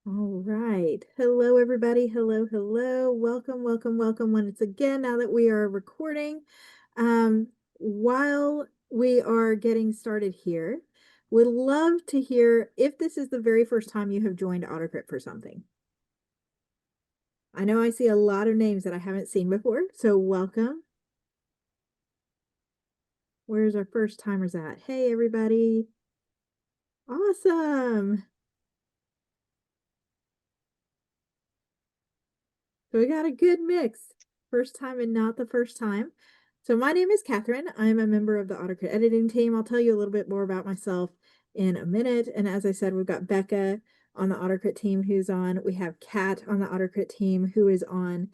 All right. Hello, everybody. Hello, hello. Welcome, welcome, welcome once again. Now that we are recording, while we are getting started here, would love to hear if this is the very first time you have joined AutoCrit for something. I know I see a lot of names that I haven't seen before, so welcome. Where's our first timers at? Hey, everybody. Awesome. So we got a good mix. First time and not the first time. So my name is Katherine. I'm a member of the AutoCrit editing team. I'll tell you a little bit more about myself in a minute. And as I said, we've got Becca on the AutoCrit team who's on. We have Kat on the AutoCrit team who is on.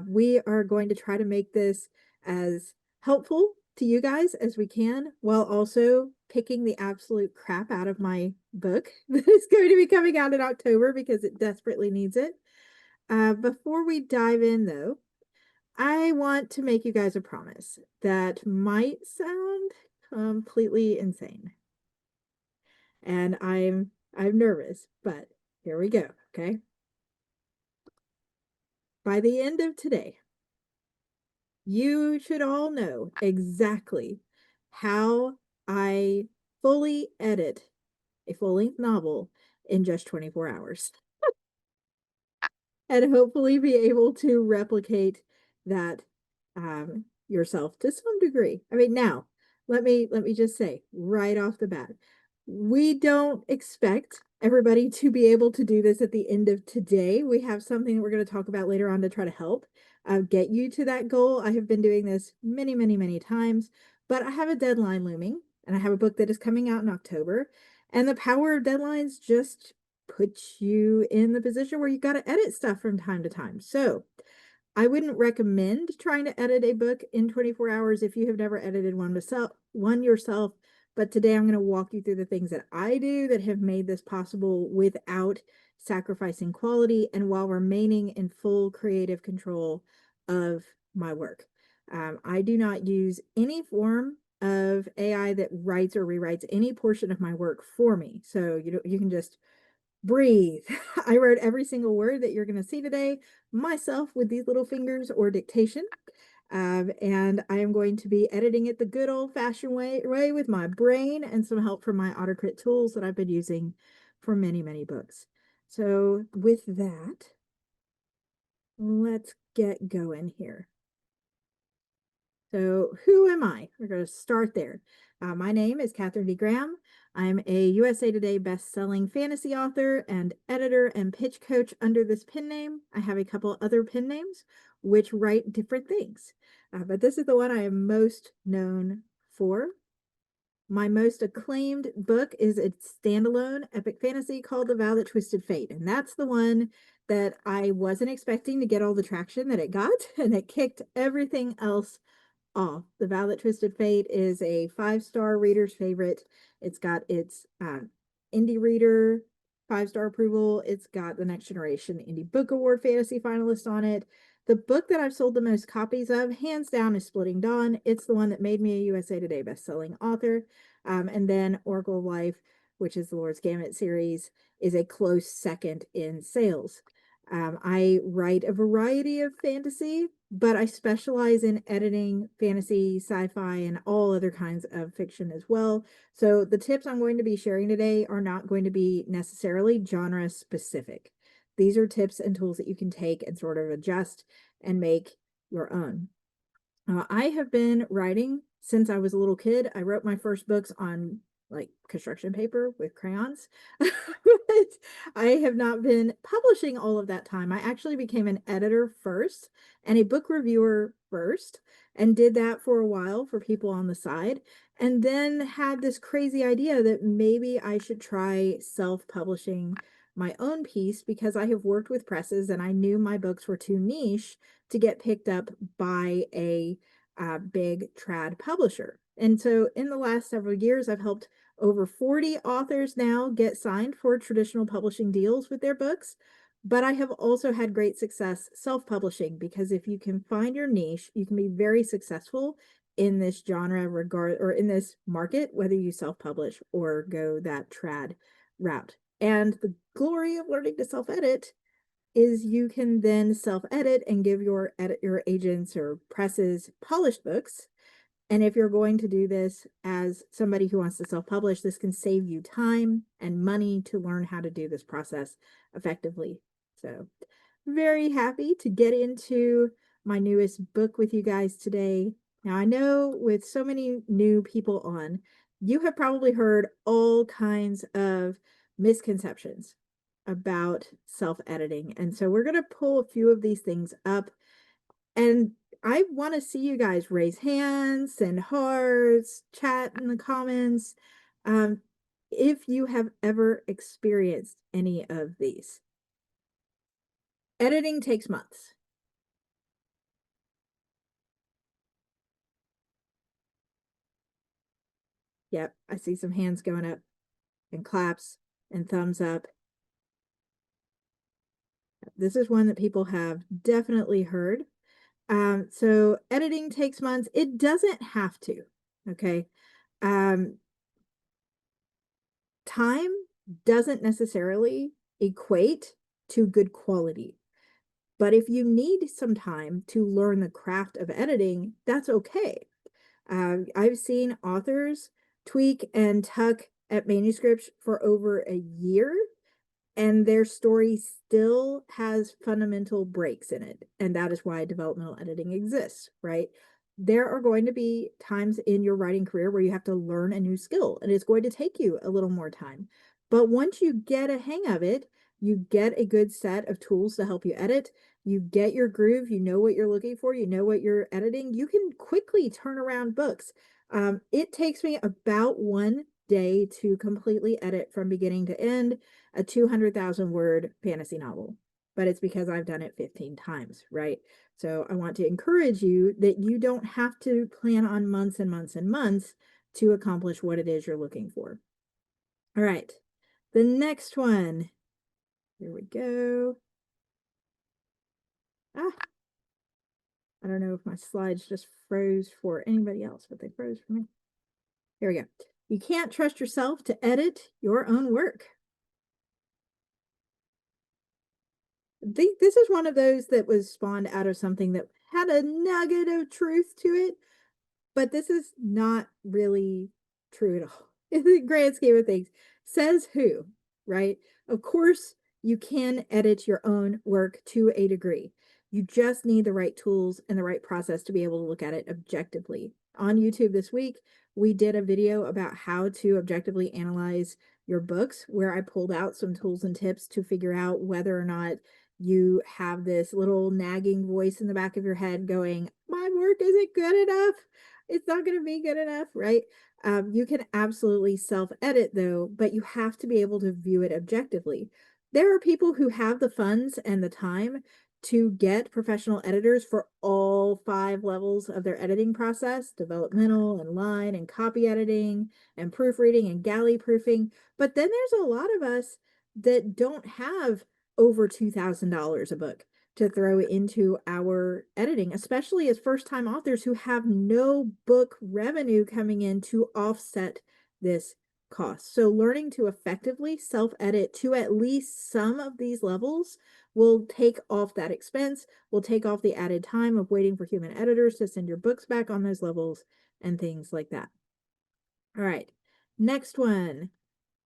We are going to try to make this as helpful to you guys as we can, while also picking the absolute crap out of my book that is going to be coming out in October because it desperately needs it. Before we dive in, though, I want to make you guys a promise that might sound completely insane. And I'm nervous, but here we go, okay? By the end of today, you should all know exactly how I fully edit a full-length novel in just 24 hours. And hopefully be able to replicate that yourself to some degree. I mean, now let me just say right off the bat, we don't expect everybody to be able to do this at the end of today. We have something that we're going to talk about later on to try to help get you to that goal. I have been doing this many, many, many times, but I have a deadline looming, and I have a book that is coming out in October. And the power of deadlines just puts you in the position where you got to edit stuff from time to time. So I wouldn't recommend trying to edit a book in 24 hours if you have never edited one yourself. But today I'm going to walk you through the things that I do that have made this possible without sacrificing quality and while remaining in full creative control of my work. I do not use any form of AI that writes or rewrites any portion of my work for me. So you can just breathe. I wrote every single word that you're going to see today myself with these little fingers or dictation. And I am going to be editing it the good old-fashioned way with my brain and some help from my AutoCrit tools that I've been using for many, many books. So with that, let's get going here. So who am I? We're going to start there. My name is Katherine D. Graham. I'm a USA Today best-selling fantasy author and editor and pitch coach under this pen name. I have a couple other pen names which write different things, but this is the one I am most known for. My most acclaimed book is a standalone epic fantasy called The Vow That Twisted Fate, and that's the one that I wasn't expecting to get all the traction that it got, and it kicked everything else off. The Vow That Twisted Fate is a 5-star reader's favorite. It's got its indie reader 5-star approval. It's got the Next Generation Indie Book Award fantasy finalist on it. The book that I've sold the most copies of, hands down, is Splitting Dawn. It's the one that made me a USA Today best-selling author. And then Oracle of Life, which is the Lord's Gambit series, is a close second in sales. I write a variety of fantasy, but I specialize in editing fantasy, sci-fi, and all other kinds of fiction as well. So the tips I'm going to be sharing today are not going to be necessarily genre specific. These are tips and tools that you can take and sort of adjust and make your own. I have been writing since I was a little kid. I wrote my first books on like construction paper with crayons. But I have not been publishing all of that time. I actually became an editor first and a book reviewer first, and did that for a while for people on the side, and then had this crazy idea that maybe I should try self-publishing my own piece because I have worked with presses and I knew my books were too niche to get picked up by a big trad publisher. And so in the last several years, I've helped over 40 authors now get signed for traditional publishing deals with their books. But I have also had great success self-publishing, because if you can find your niche, you can be very successful in this genre or in this market, whether you self-publish or go that trad route. And the glory of learning to self-edit is you can then self-edit and give your agents or presses polished books. And if you're going to do this as somebody who wants to self-publish, this can save you time and money to learn how to do this process effectively. So very happy to get into my newest book with you guys today. Now, I know with so many new people on, you have probably heard all kinds of misconceptions about self-editing. And so we're going to pull a few of these things up. And I want to see you guys raise hands, send hearts, chat in the comments, if you have ever experienced any of these. Editing takes months. Yep, I see some hands going up and claps and thumbs up. This is one that people have definitely heard. So editing takes months. It doesn't have to, okay? Time doesn't necessarily equate to good quality. But if you need some time to learn the craft of editing, that's okay. I've seen authors tweak and tuck at manuscripts for over a year, and their story still has fundamental breaks in it. And that is why developmental editing exists, right? There are going to be times in your writing career where you have to learn a new skill, and it's going to take you a little more time. But once you get a hang of it, you get a good set of tools to help you edit. You get your groove, you know what you're looking for, you know what you're editing. You can quickly turn around books. It takes me about 1 day to completely edit from beginning to end a 200,000 word fantasy novel, but it's because I've done it 15 times, right? So I want to encourage you that you don't have to plan on months and months and months to accomplish what it is you're looking for. All right, the next one. Here we go. I don't know if my slides just froze for anybody else, but they froze for me. Here we go. You can't trust yourself to edit your own work. Think this is one of those that was spawned out of something that had a nugget of truth to it, but this is not really true at all in the grand scheme of things. Says who, right? Of course, you can edit your own work to a degree. You just need the right tools and the right process to be able to look at it objectively. On YouTube this week, we did a video about how to objectively analyze your books, where I pulled out some tools and tips to figure out whether or not you have this little nagging voice in the back of your head going, my work isn't good enough. It's not going to be good enough, right? You can absolutely self-edit though, but you have to be able to view it objectively. There are people who have the funds and the time to get professional editors for all 5 levels of their editing process, developmental and line and copy editing and proofreading and galley proofing. But then there's a lot of us that don't have over $2,000 a book to throw into our editing, especially as first-time authors who have no book revenue coming in to offset this cost. So learning to effectively self-edit to at least some of these levels will take off that expense, will take off the added time of waiting for human editors to send your books back on those levels and things like that. All right, next one.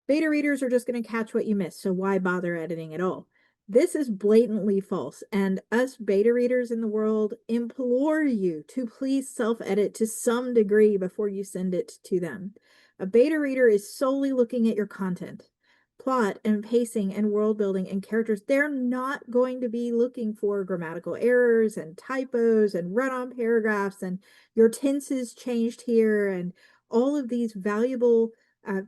Beta readers are just going to catch what you miss, so why bother editing at all? This is blatantly false, and us beta readers in the world implore you to please self-edit to some degree before you send it to them. A beta reader is solely looking at your content, plot and pacing and world building and characters. They're not going to be looking for grammatical errors and typos and run-on paragraphs and your tenses changed here and all of these valuable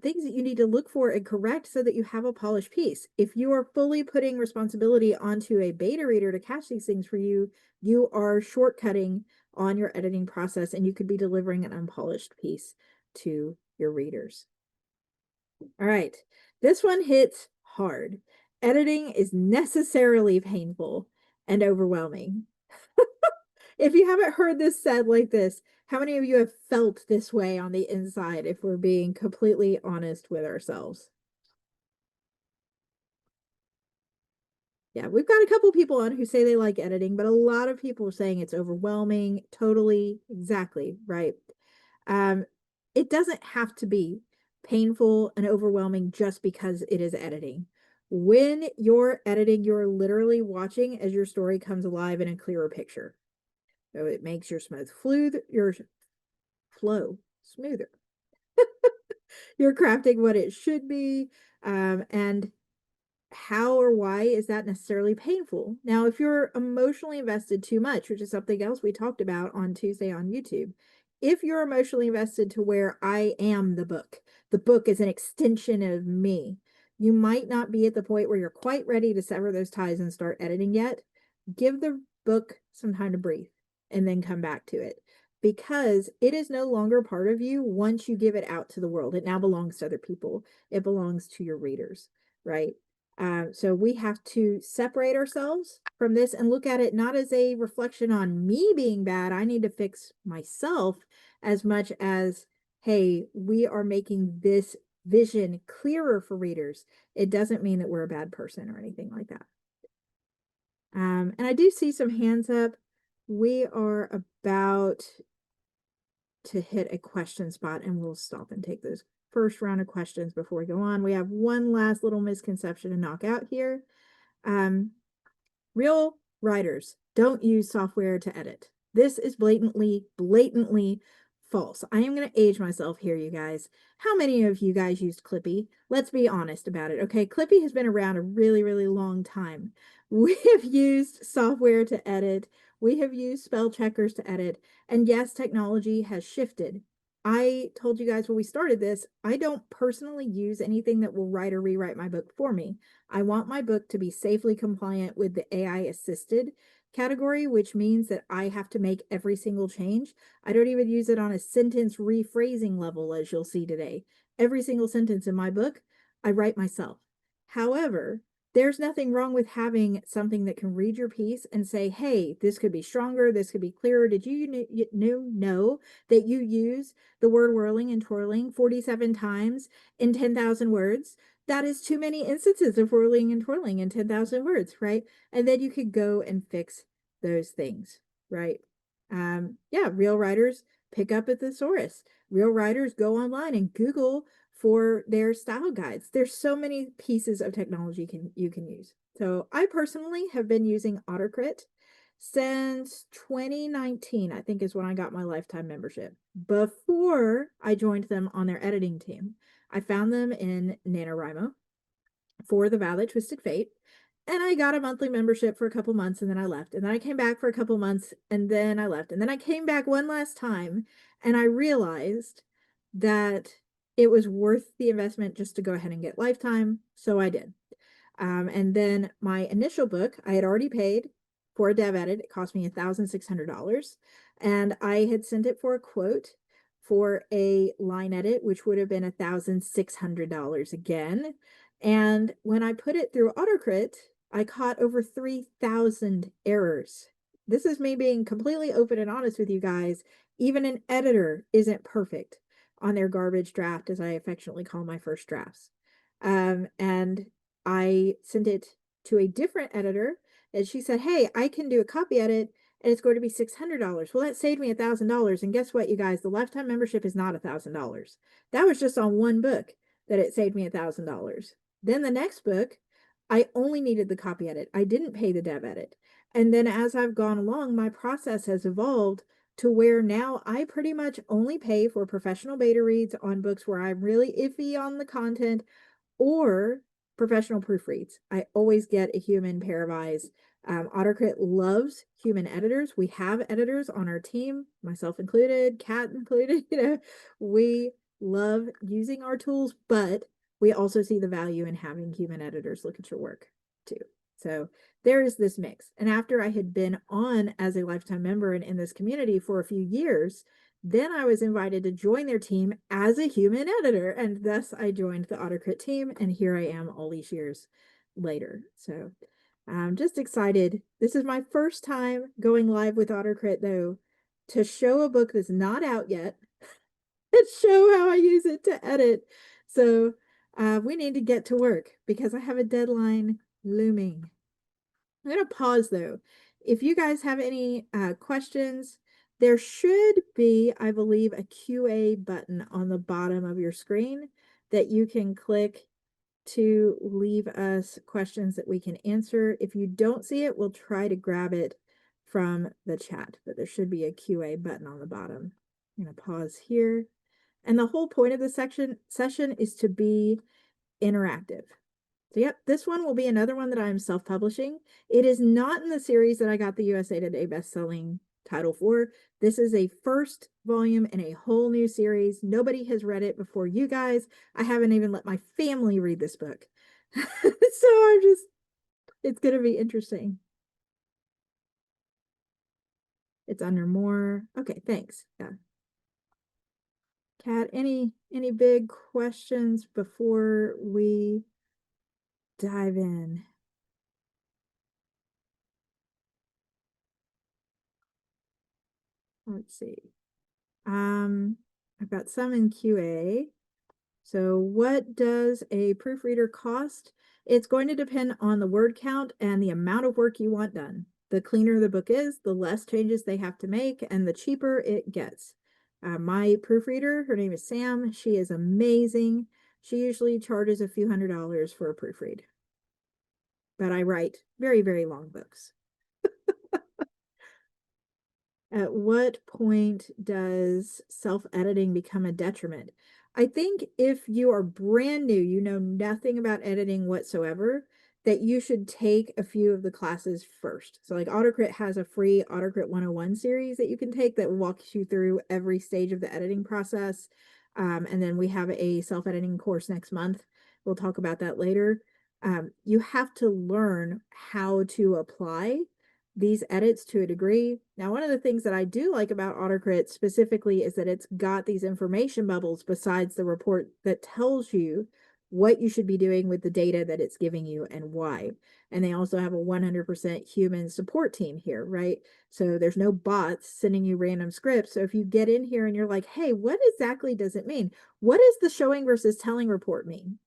things that you need to look for and correct so that you have a polished piece. If you are fully putting responsibility onto a beta reader to catch these things for you, you are shortcutting on your editing process and you could be delivering an unpolished piece to your readers. All right, this one hits hard. Editing is necessarily painful and overwhelming. If you haven't heard this said like this, how many of you have felt this way on the inside, if we're being completely honest with ourselves? Yeah, we've got a couple people on who say they like editing, but a lot of people are saying it's overwhelming. Totally, exactly, right. Um, it doesn't have to be painful and overwhelming just because it is editing. When you're editing, you're literally watching as your story comes alive in a clearer picture. So it makes your flow smoother. You're crafting what it should be. And how or why is that necessarily painful? Now, if you're emotionally invested too much, which is something else we talked about on Tuesday on YouTube, if you're emotionally invested to where I am the book is an extension of me, you might not be at the point where you're quite ready to sever those ties and start editing yet. Give the book some time to breathe and then come back to it because it is no longer part of you once you give it out to the world. It now belongs to other people, it belongs to your readers, right? So we have to separate ourselves from this and look at it not as a reflection on me being bad. I need to fix myself as much as, hey, we are making this vision clearer for readers. It doesn't mean that we're a bad person or anything like that. And I do see some hands up. We are about to hit a question spot and we'll stop and take those first round of questions before we go on. We have one last little misconception to knock out here. Real writers don't use software to edit. This is blatantly false. I am going to age myself here, you guys. How many of you guys used Clippy? Let's be honest about it, okay? Clippy has been around a really long time. We have used software to edit. We have used spell checkers to edit. And yes, technology has shifted. I told you guys when we started this, I don't personally use anything that will write or rewrite my book for me. I want my book to be safely compliant with the AI assisted category, which means that I have to make every single change. I don't even use it on a sentence rephrasing level, as you'll see today. Every single sentence in my book, I write myself. However, there's nothing wrong with having something that can read your piece and say, hey, this could be stronger, this could be clearer. Did you know that you use the word whirling and twirling 47 times in 10,000 words? That is too many instances of whirling and twirling in 10,000 words, right? And then you could go and fix those things, right? Yeah, real writers pick up a thesaurus. Real writers go online and Google for their style guides. There's so many pieces of technology you can use. So I personally have been using AutoCrit since 2019, I think is when I got my lifetime membership. Before I joined them on their editing team, I found them in NaNoWriMo for The Valley Twisted Fate. And I got a monthly membership for a couple months and then I left. And then I came back for a couple months and then I left. And then I came back one last time and I realized that it was worth the investment just to go ahead and get lifetime. So I did. And then my initial book, I had already paid for a dev edit. It cost me $1,600. And I had sent it for a quote for a line edit, which would have been $1,600 again. And when I put it through AutoCrit, I caught over 3,000 errors. This is me being completely open and honest with you guys. Even an editor isn't perfect on their garbage draft, as I affectionately call my first drafts. And I sent it to a different editor, and she said, hey, I can do a copy edit, and it's going to be $600. Well, that saved me $1,000. And guess what, you guys? The lifetime membership is not $1,000. That was just on one book that it saved me $1,000. Then the next book, I only needed the copy edit. I didn't pay the dev edit. And then as I've gone along, my process has evolved to where now I pretty much only pay for professional beta reads on books where I'm really iffy on the content or professional proofreads. I always get a human pair of eyes. AutoCrit loves human editors. We have editors on our team, myself included, Kat included. We love using our tools, but we also see the value in having human editors look at your work too. So there is this mix. And after I had been on as a lifetime member and in this community for a few years, then I was invited to join their team as a human editor. And thus I joined the AutoCrit team. And here I am all these years later. So I'm just excited. This is my first time going live with AutoCrit, though, to show a book that's not out yet and show how I use it to edit. So we need to get to work because I have a deadline looming. I'm going to pause though. If you guys have any questions, there should be, I believe, a QA button on the bottom of your screen that you can click to leave us questions that we can answer. If you don't see it, we'll try to grab it from the chat, but there should be a QA button on the bottom. I'm going to pause here. And the whole point of the session is to be interactive. So yep, this one will be another one that I'm self-publishing. It is not in the series that I got the USA Today Bestselling title for. This is a first volume in a whole new series. Nobody has read it before you guys. I haven't even let my family read this book. So it's going to be interesting. It's under more. Okay, thanks. Yeah. Kat, any big questions before we dive in? Let's see. I've got some in QA. So what does a proofreader cost? It's going to depend on the word count and the amount of work you want done. The cleaner the book is, the less changes they have to make, and the cheaper it gets. My proofreader, her name is Sam. She is amazing. She usually charges a few $100s for a proofread. But I write very, very long books. At what point does self-editing become a detriment? I think if you are brand new, you know nothing about editing whatsoever, that you should take a few of the classes first. So like AutoCrit has a free AutoCrit 101 series that you can take that walks you through every stage of the editing process. And then we have a self-editing course next month. We'll talk about that later. You have to learn how to apply these edits to a degree. Now, one of the things that I do like about AutoCrit specifically is that it's got these information bubbles besides the report that tells you what you should be doing with the data that it's giving you and why. And they also have a 100% human support team here, right? So there's no bots sending you random scripts. So if you get in here and you're like, hey, what exactly does it mean? What does the showing versus telling report mean?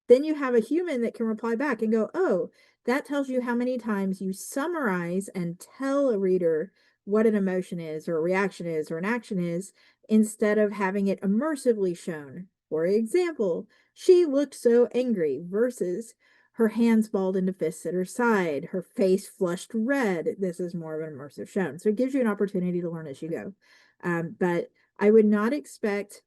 Then you have a human that can reply back and go, oh, that tells you how many times you summarize and tell a reader what an emotion is or a reaction is or an action is instead of having it immersively shown. For example, she looked so angry versus her hands balled into fists at her side, her face flushed red. This is more of an immersive shown. So it gives you an opportunity to learn as you go. But I would not expect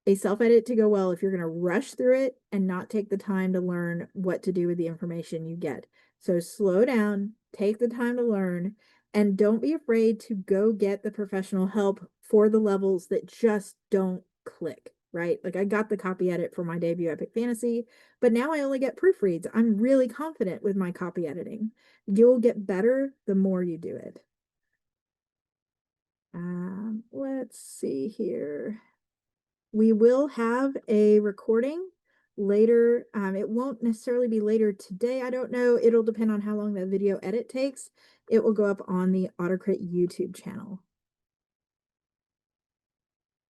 a self-edit to go well if you're going to rush through it and not take the time to learn what to do with the information you get. So slow down, take the time to learn, and don't be afraid to go get the professional help for the levels that just don't click, right? Like I got the copy edit for my debut epic fantasy, but now I only get proofreads. I'm really confident with my copy editing. You'll get better the more you do it. Let's see here. We will have a recording later. It won't necessarily be later today. I don't know. It'll depend on how long the video edit takes. It will go up on the AutoCrit YouTube channel.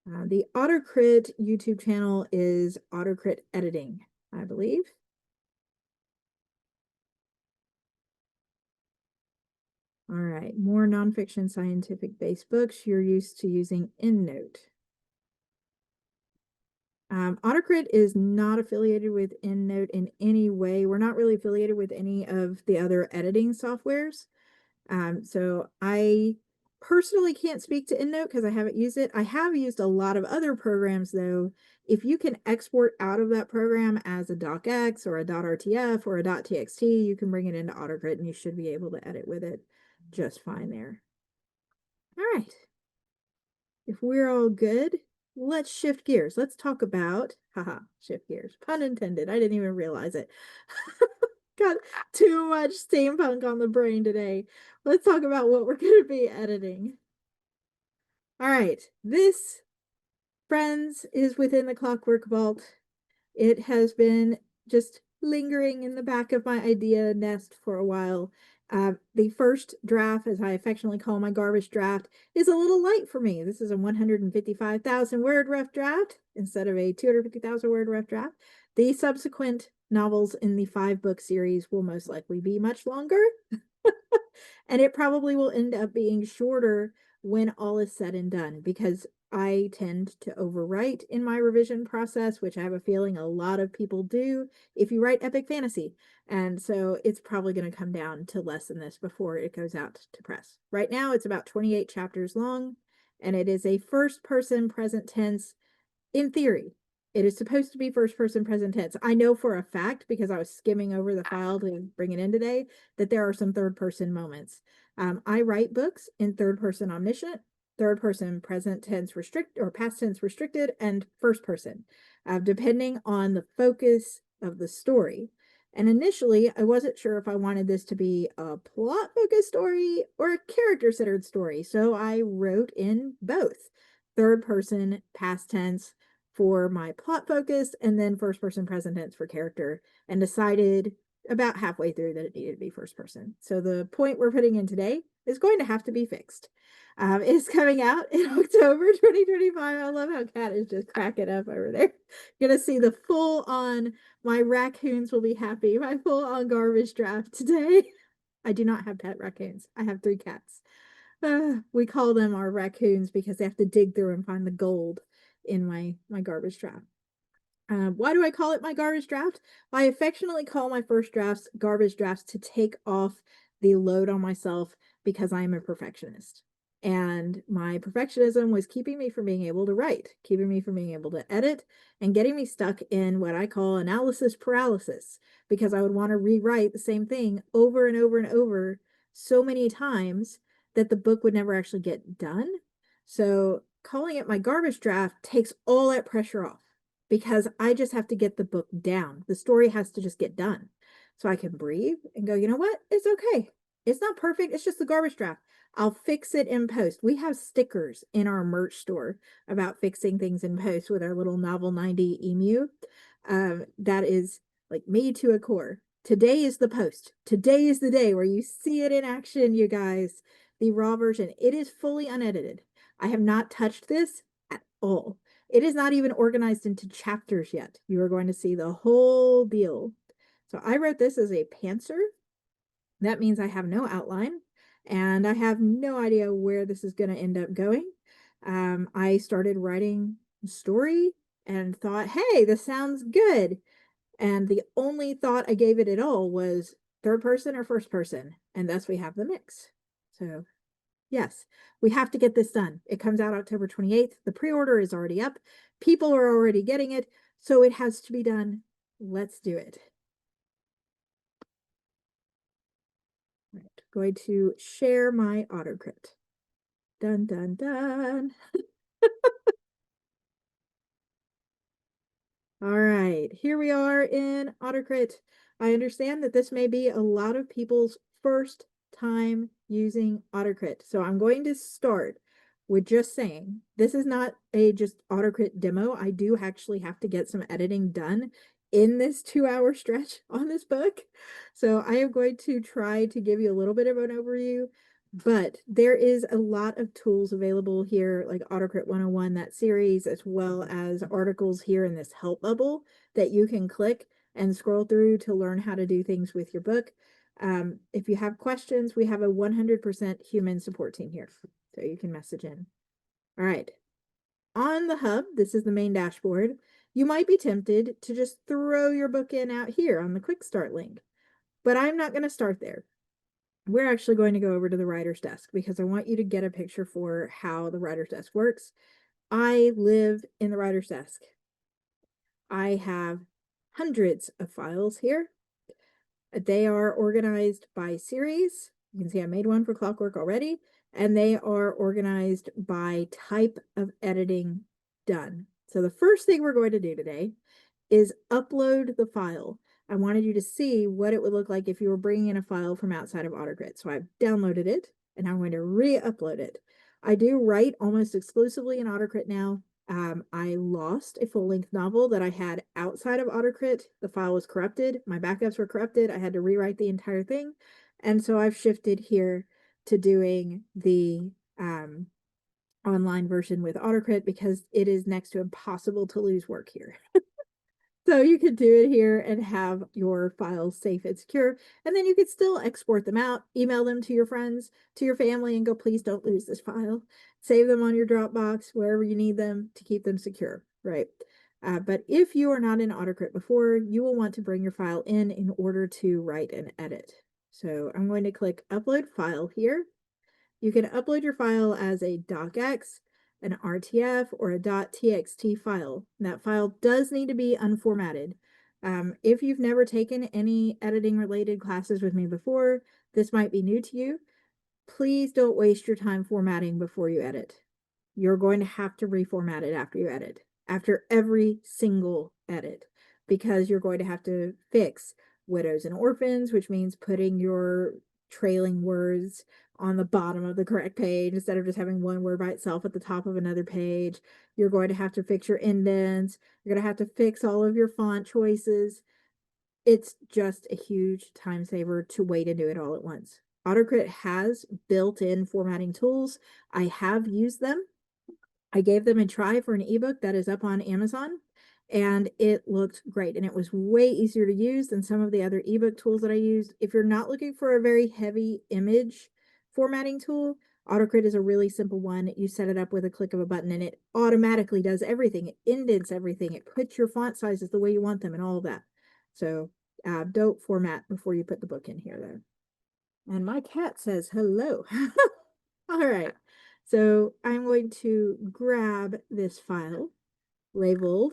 The AutoCrit YouTube channel is AutoCrit Editing, I believe. All right, more nonfiction scientific-based books. You're used to using EndNote. AutoCrit is not affiliated with EndNote in any way. We're not really affiliated with any of the other editing softwares. So I personally can't speak to EndNote because I haven't used it. I have used a lot of other programs though. If you can export out of that program as a docx or a .rtf or a .txt, you can bring it into AutoCrit and you should be able to edit with it just fine there. All right. If we're all good, let's shift gears. Let's talk about, shift gears, pun intended. I didn't even realize it. Got too much steampunk on the brain today. Let's talk about what we're going to be editing. All right, this, friends, is within the Clockwork Vault. It has been just lingering in the back of my idea nest for a while. The first draft, as I affectionately call my garbage draft, is a little light for me. This is a 155,000 word rough draft instead of a 250,000 word rough draft. The subsequent novels in the 5-book series will most likely be much longer. And it probably will end up being shorter when all is said and done, because I tend to overwrite in my revision process, which I have a feeling a lot of people do if you write epic fantasy. And so it's probably going to come down to less than this before it goes out to press. Right now, it's about 28 chapters long, and it is a first person present tense in theory. It is supposed to be first person present tense. I know for a fact, because I was skimming over the file to bring it in today, that there are some third person moments. I write books in third person omniscient, third person present tense restrict or past tense restricted, and first person, depending on the focus of the story. And initially, I wasn't sure if I wanted this to be a plot focused story or a character centered story. So I wrote in both third person past tense for my plot focus and then first person present tense for character, and decided about halfway through that it needed to be first person. So the point we're putting in today is going to have to be fixed. It's coming out in October 2025. I love how Kat is just cracking up over there. You're gonna see the full on, my raccoons will be happy, my full on garbage draft today. I do not have pet raccoons. I have 3 cats. We call them our raccoons because they have to dig through and find the gold in my garbage draft. Why do I call it my garbage draft? I affectionately call my first drafts garbage drafts to take off the load on myself, because I am a perfectionist. And my perfectionism was keeping me from being able to write, keeping me from being able to edit, and getting me stuck in what I call analysis paralysis, because I would want to rewrite the same thing over and over and over so many times that the book would never actually get done. So calling it my garbage draft takes all that pressure off, because I just have to get the book down. The story has to just get done. So I can breathe and go, you know what? It's okay. It's not perfect. It's just the garbage draft. I'll fix it in post. We have stickers in our merch store about fixing things in post with our little Novel 90 emu. That is like made to a core. Today is the post. Today is the day where you see it in action, you guys. The raw version. It is fully unedited. I have not touched this at all. It is not even organized into chapters yet. You are going to see the whole deal. So I wrote this as a pantser. That means I have no outline, and I have no idea where this is going to end up going. I started writing a story and thought, hey, this sounds good. And the only thought I gave it at all was third person or first person. And thus we have the mix. So yes, we have to get this done. It comes out October 28th. The pre-order is already up. People are already getting it. So it has to be done. Let's do it. Right. Going to share my AutoCrit. Dun, dun, dun. All right, here we are in AutoCrit. I understand that this may be a lot of people's first time using AutoCrit. So I'm going to start with just saying, this is not a just AutoCrit demo. I do actually have to get some editing done in this 2-hour stretch on this book. So I am going to try to give you a little bit of an overview, but there is a lot of tools available here, like AutoCrit 101, that series, as well as articles here in this help bubble that you can click and scroll through to learn how to do things with your book. If you have questions, we have a 100% human support team here, so you can message in. All right. On the hub, this is the main dashboard. You might be tempted to just throw your book in out here on the quick start link, but I'm not going to start there. We're actually going to go over to the writer's desk, because I want you to get a picture for how the writer's desk works. I live in the writer's desk. I have hundreds of files here. They are organized by series. You can see I made one for Clockwork already, and they are organized by type of editing done. So the first thing we're going to do today is upload the file. I wanted you to see what it would look like if you were bringing in a file from outside of AutoCrit. So I've downloaded it, and I'm going to re-upload it. I do write almost exclusively in AutoCrit now. I lost a full-length novel that I had outside of AutoCrit. The file was corrupted. My backups were corrupted. I had to rewrite the entire thing. And so I've shifted here to doing the online version with AutoCrit, because it is next to impossible to lose work here. So you could do it here and have your files safe and secure. And then you could still export them out, email them to your friends, to your family, and go, please don't lose this file. Save them on your Dropbox, wherever you need them to keep them secure, right? But if you are not in AutoCrit before, you will want to bring your file in order to write and edit. So I'm going to click Upload File here. You can upload your file as a docx, an RTF, or a .txt file. That file does need to be unformatted. If you've never taken any editing related classes with me before, this might be new to you. Please don't waste your time formatting before you edit. You're going to have to reformat it after you edit, after every single edit, because you're going to have to fix widows and orphans, which means putting your trailing words on the bottom of the correct page instead of just having one word by itself at the top of another page. You're going to have to fix your indents. You're going to have to fix all of your font choices. It's just a huge time saver to wait and do it all at once. AutoCrit has built-in formatting tools. I have used them. I gave them a try for an ebook that is up on Amazon, and it looked great. And it was way easier to use than some of the other ebook tools that I used. If you're not looking for a very heavy image formatting tool, AutoCrit is a really simple one. You set it up with a click of a button and it automatically does everything. It indents everything. It puts your font sizes the way you want them and all of that. So don't format before you put the book in here, though. And my cat says hello. All right. So I'm going to grab this file labeled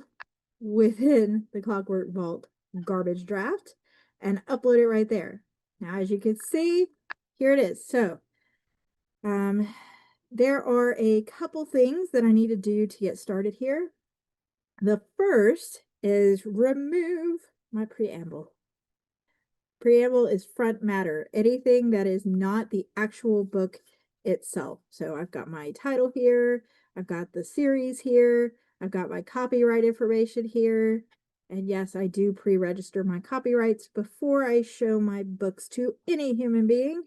within the Clockwork Vault garbage draft and upload it right there. Now, as you can see, here it is. So there are a couple things that I need to do to get started here. The first is remove my preamble. Preamble is front matter, anything that is not the actual book itself. So I've got my title here, I've got the series here, I've got my copyright information here. And yes, I do pre-register my copyrights before I show my books to any human being.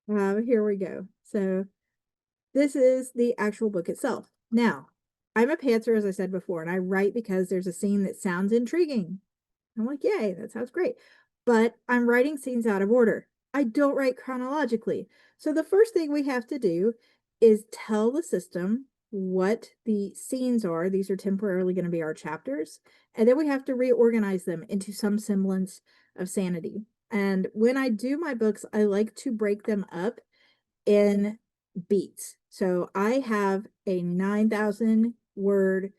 Here we go. So this is the actual book itself. Now, I'm a pantser, as I said before, and I write because there's a scene that sounds intriguing. I'm like, yay, that sounds great. But I'm writing scenes out of order. I don't write chronologically. So the first thing we have to do is tell the system what the scenes are. These are temporarily going to be our chapters. And then we have to reorganize them into some semblance of sanity. And when I do my books, I like to break them up in beats. So I have a 9,000 word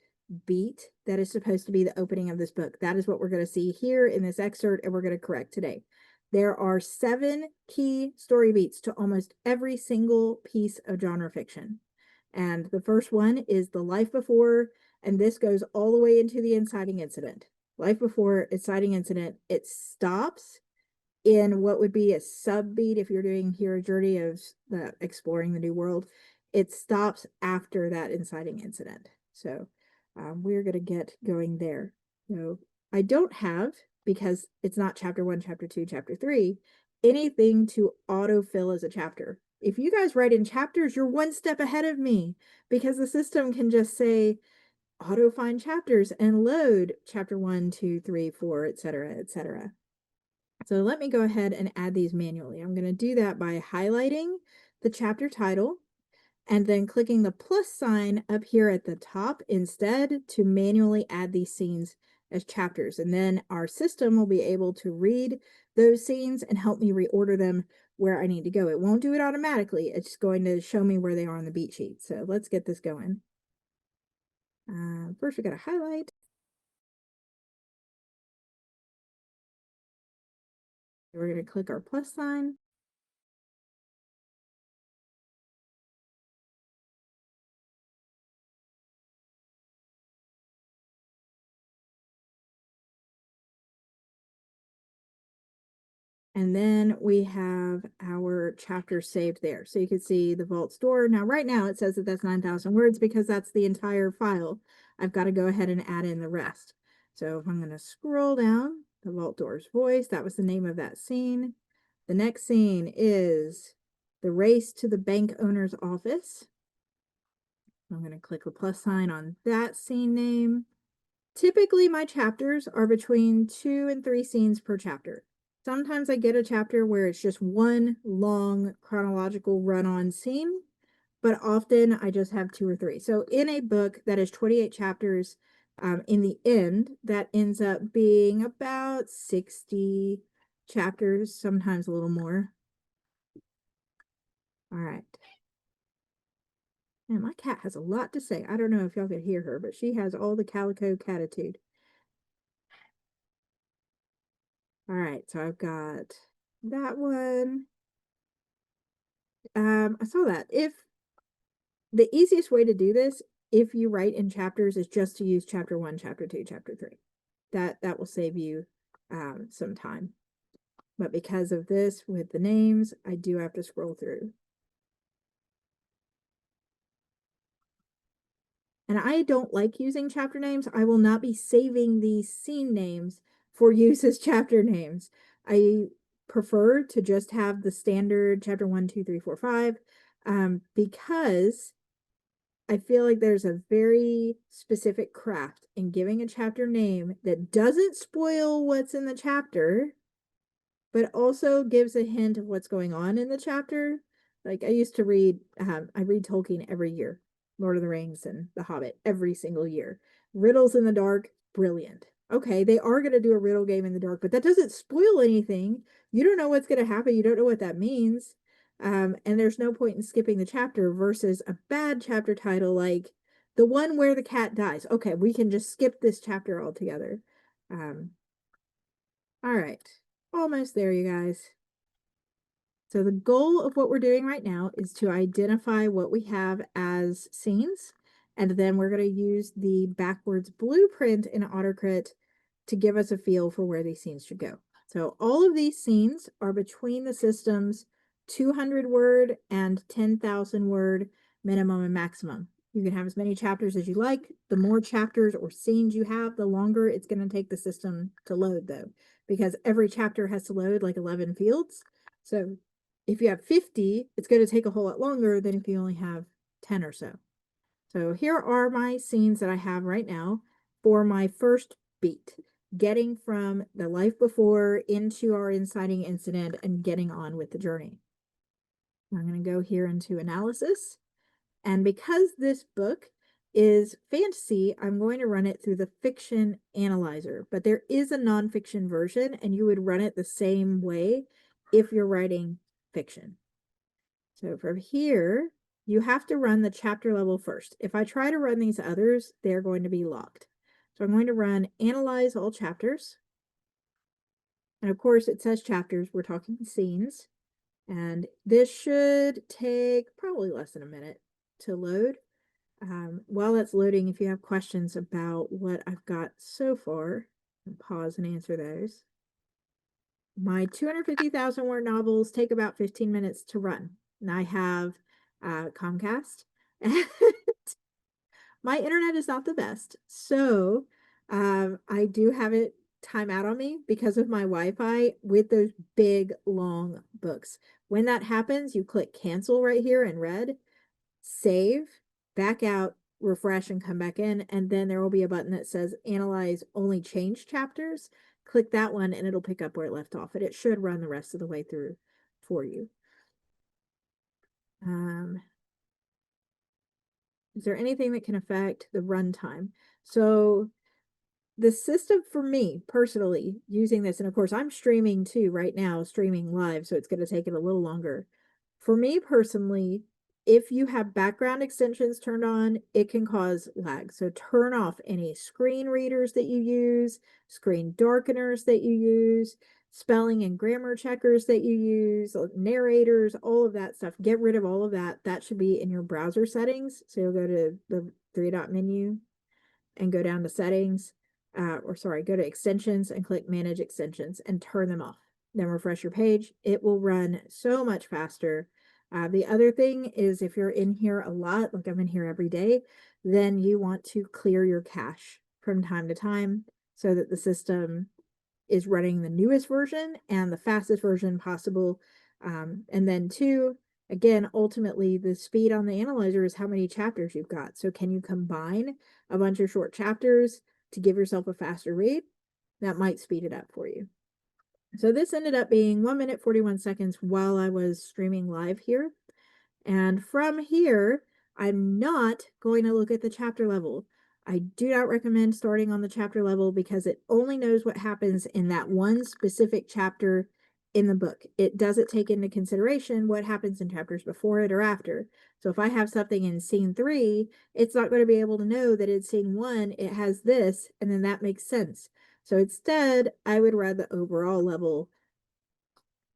beat that is supposed to be the opening of this book. That is what we're going to see here in this excerpt, and we're going to correct today. There are 7 key story beats to almost every single piece of genre fiction. And the first one is the life before, and this goes all the way into the inciting incident. Life before, inciting incident, it stops in what would be a subbeat if you're doing Hero Journey of the exploring the new world. It stops after that inciting incident. So we're going to get going there. So I don't have, because it's not chapter 1, chapter 2, chapter 3, anything to autofill as a chapter. If you guys write in chapters, you're one step ahead of me, because the system can just say auto find chapters and load chapter 1, 2, 3, 4, etc., etc. So let me go ahead and add these manually. I'm going to do that by highlighting the chapter title and then clicking the plus sign up here at the top instead to manually add these scenes as chapters. And then our system will be able to read those scenes and help me reorder them where I need to go. It won't do it automatically. It's going to show me where they are on the beat sheet. So let's get this going. First, we got to highlight. We're going to click our plus sign. And then we have our chapter saved there. So you can see the vault store. Now, right now it says that that's 9,000 words because that's the entire file. I've got to go ahead and add in the rest. So if I'm going to scroll down, the vault door's voice, that was the name of that scene. The next scene is the race to the bank owner's office. I'm going to click the plus sign on that scene name. Typically, my chapters are between 2 and 3 scenes per chapter. Sometimes I get a chapter where it's just one long chronological run-on scene, but often I just have 2 or 3. So in a book that is 28 chapters, in the end, that ends up being about 60 chapters, sometimes a little more. All right. And my cat has a lot to say. I don't know if y'all could hear her, but she has all the calico catitude. All right, so I've got that one. I saw that. If the easiest way to do this, if you write in chapters, is just to use chapter 1, chapter 2, chapter 3. That will save you some time. But because of this with the names, I do have to scroll through. And I don't like using chapter names. I will not be saving these scene names for use as chapter names. I prefer to just have the standard chapter 1, 2, 3, 4, 5, because I feel like there's a very specific craft in giving a chapter name that doesn't spoil what's in the chapter, but also gives a hint of what's going on in the chapter. Like I used to read, I read Tolkien every year, Lord of the Rings and The Hobbit every single year. Riddles in the Dark, brilliant. Okay, they are going to do a riddle game in the dark, but that doesn't spoil anything. You don't know what's going to happen. You don't know what that means. And there's no point in skipping the chapter versus a bad chapter title like the one where the cat dies. Okay, we can just skip this chapter altogether. All right, almost there, you guys. So the goal of what we're doing right now is to identify what we have as scenes, and then we're going to use the backwards blueprint in AutoCrit to give us a feel for where these scenes should go. So all of these scenes are between the system's 200 word and 10,000 word minimum and maximum. You can have as many chapters as you like. The more chapters or scenes you have, the longer it's going to take the system to load, though, because every chapter has to load like 11 fields. So if you have 50, it's going to take a whole lot longer than if you only have 10 or so. So here are my scenes that I have right now for my first beat, getting from the life before into our inciting incident and getting on with the journey. I'm going to go here into analysis. And because this book is fantasy, I'm going to run it through the fiction analyzer, but there is a nonfiction version and you would run it the same way if you're writing fiction. So from here, you have to run the chapter level first. If I try to run these others, they're going to be locked. So I'm going to run analyze all chapters. And of course, it says chapters. We're talking scenes. And this should take probably less than a minute to load. While that's loading, if you have questions about what I've got so far, pause and answer those. My 250,000 word novels take about 15 minutes to run. And I have Comcast. And my internet is not the best. So I do have it time out on me because of my Wi-Fi with those big, long books. When that happens, you click cancel right here in red, save, back out, refresh, and come back in. And then there will be a button that says analyze only change chapters. Click that one and it'll pick up where it left off, and it should run the rest of the way through for you. Is there anything that can affect the runtime? So the system for me personally using this, and of course I'm streaming too right now, streaming live, so it's going to take it a little longer. For me personally, if you have background extensions turned on, it can cause lag. So turn off any screen readers that you use, screen darkeners that you use, spelling and grammar checkers that you use, narrators, all of that stuff. Get rid of all of that. That should be in your browser settings. So you'll go to the three-dot menu and go down to settings, go to extensions and click manage extensions and turn them off. Then refresh your page. It will run so much faster. The other thing is if you're in here a lot, like I'm in here every day, then you want to clear your cache from time to time so that the system is running the newest version and the fastest version possible. And then two, again, ultimately the speed on the analyzer is how many chapters you've got. So can you combine a bunch of short chapters to give yourself a faster read, that might speed it up for you. So this ended up being 1 minute, 41 seconds while I was streaming live here. And from here, I'm not going to look at the chapter level. I do not recommend starting on the chapter level because it only knows what happens in that one specific chapter in the book. It doesn't take into consideration what happens in chapters before it or after. So if I have something in scene 3, it's not going to be able to know that in scene 1, it has this, and then that makes sense. So instead, I would read the overall level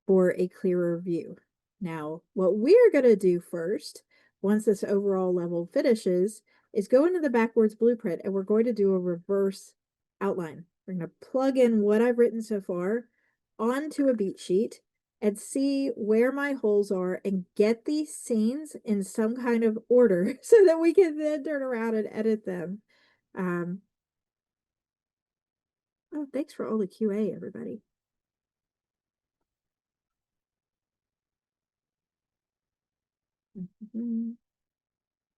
for a clearer view. Now, what we're going to do first, once this overall level finishes, is go into the backwards blueprint and we're going to do a reverse outline. We're going to plug in what I've written so far onto a beat sheet and see where my holes are and get these scenes in some kind of order so that we can then turn around and edit them. Oh, thanks for all the QA, everybody.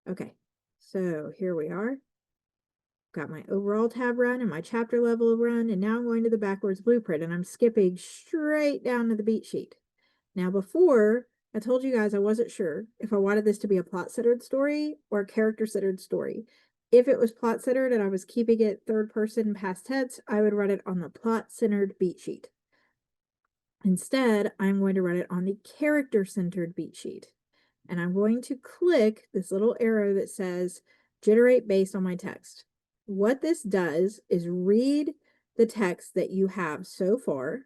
Okay, so here we are. Got my overall tab run and my chapter level run, and now I'm going to the backwards blueprint, and I'm skipping straight down to the beat sheet. Now before, I told you guys I wasn't sure if I wanted this to be a plot-centered story or a character-centered story. If it was plot-centered and I was keeping it third person past tense, I would run it on the plot-centered beat sheet. Instead, I'm going to run it on the character-centered beat sheet. And I'm going to click this little arrow that says generate based on my text. What this does is read the text that you have so far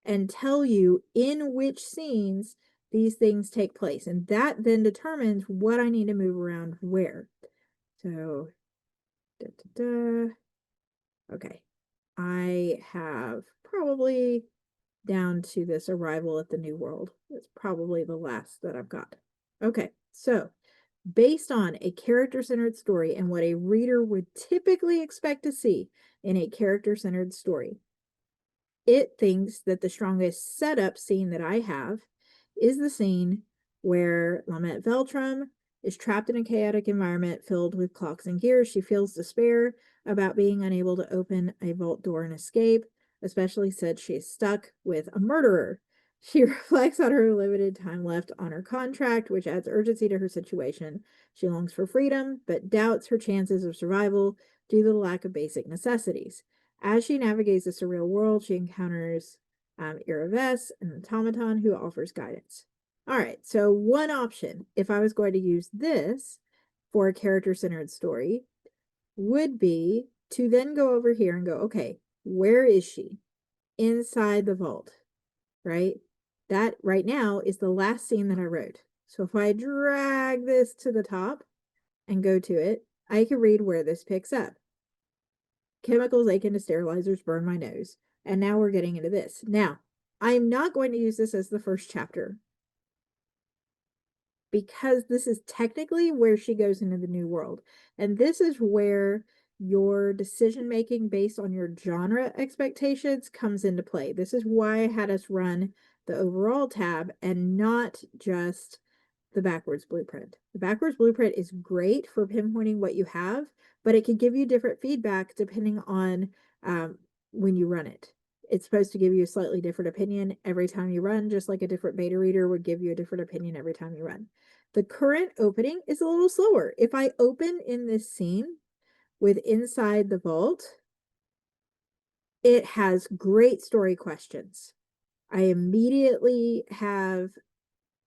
and tell you in which scenes these things take place. And that then determines what I need to move around where. So, okay. I have probably down to this arrival at the new world. It's probably the last that I've got. Okay, so based on a character-centered story and what a reader would typically expect to see in a character-centered story, it thinks that the strongest setup scene that I have is the scene where Lamette Veltrum is trapped in a chaotic environment filled with clocks and gears. She feels despair about being unable to open a vault door and escape, especially since she is stuck with a murderer. She reflects on her limited time left on her contract, which adds urgency to her situation. She longs for freedom, but doubts her chances of survival due to the lack of basic necessities. As she navigates the surreal world, she encounters Iraves, an automaton who offers guidance. All right, so one option, if I was going to use this for a character-centered story, would be to then go over here and go, okay, where is she? Inside the vault, right? That right now is the last scene that I wrote. So if I drag this to the top and go to it, I can read where this picks up. Chemicals akin to sterilizers burn my nose. And now we're getting into this. Now, I'm not going to use this as the first chapter because this is technically where she goes into the new world. And this is where your decision making based on your genre expectations comes into play. This is why I had us run the overall tab and not just the backwards blueprint. The backwards blueprint is great for pinpointing what you have, but it can give you different feedback depending on when you run it. It's supposed to give you a slightly different opinion every time you run, just like a different beta reader would give you a different opinion every time you run. The current opening is a little slower. If I open in this scene with Inside the Vault, it has great story questions. I immediately have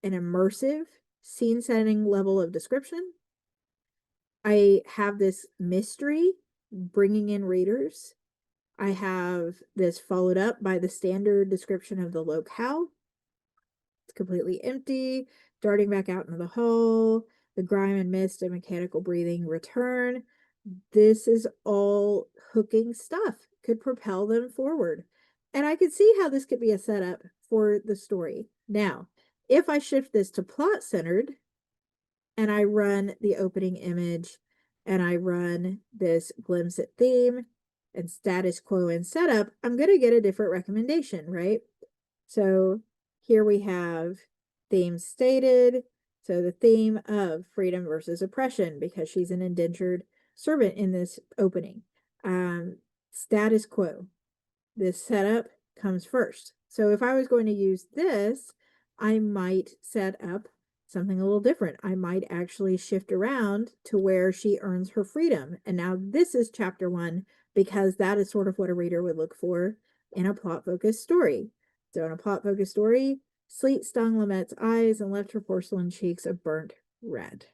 an immersive scene setting level of description. I have this mystery bringing in readers. I have this followed up by the standard description of the locale. It's completely empty, darting back out into the hall, the grime and mist and mechanical breathing return. This is all hooking stuff, could propel them forward. And I could see how this could be a setup for the story. Now, if I shift this to plot-centered, and I run the opening image, and I run this glimpse at theme, and status quo and setup, I'm going to get a different recommendation, right? So here we have theme stated. So the theme of freedom versus oppression, because she's an indentured servant in this opening. Status quo. This setup comes first. So if I was going to use this, I might set up something a little different. I might actually shift around to where she earns her freedom. And now this is chapter 1, because that is sort of what a reader would look for in a plot-focused story. So in a plot-focused story, sleet stung Lamette's eyes and left her porcelain cheeks a burnt red.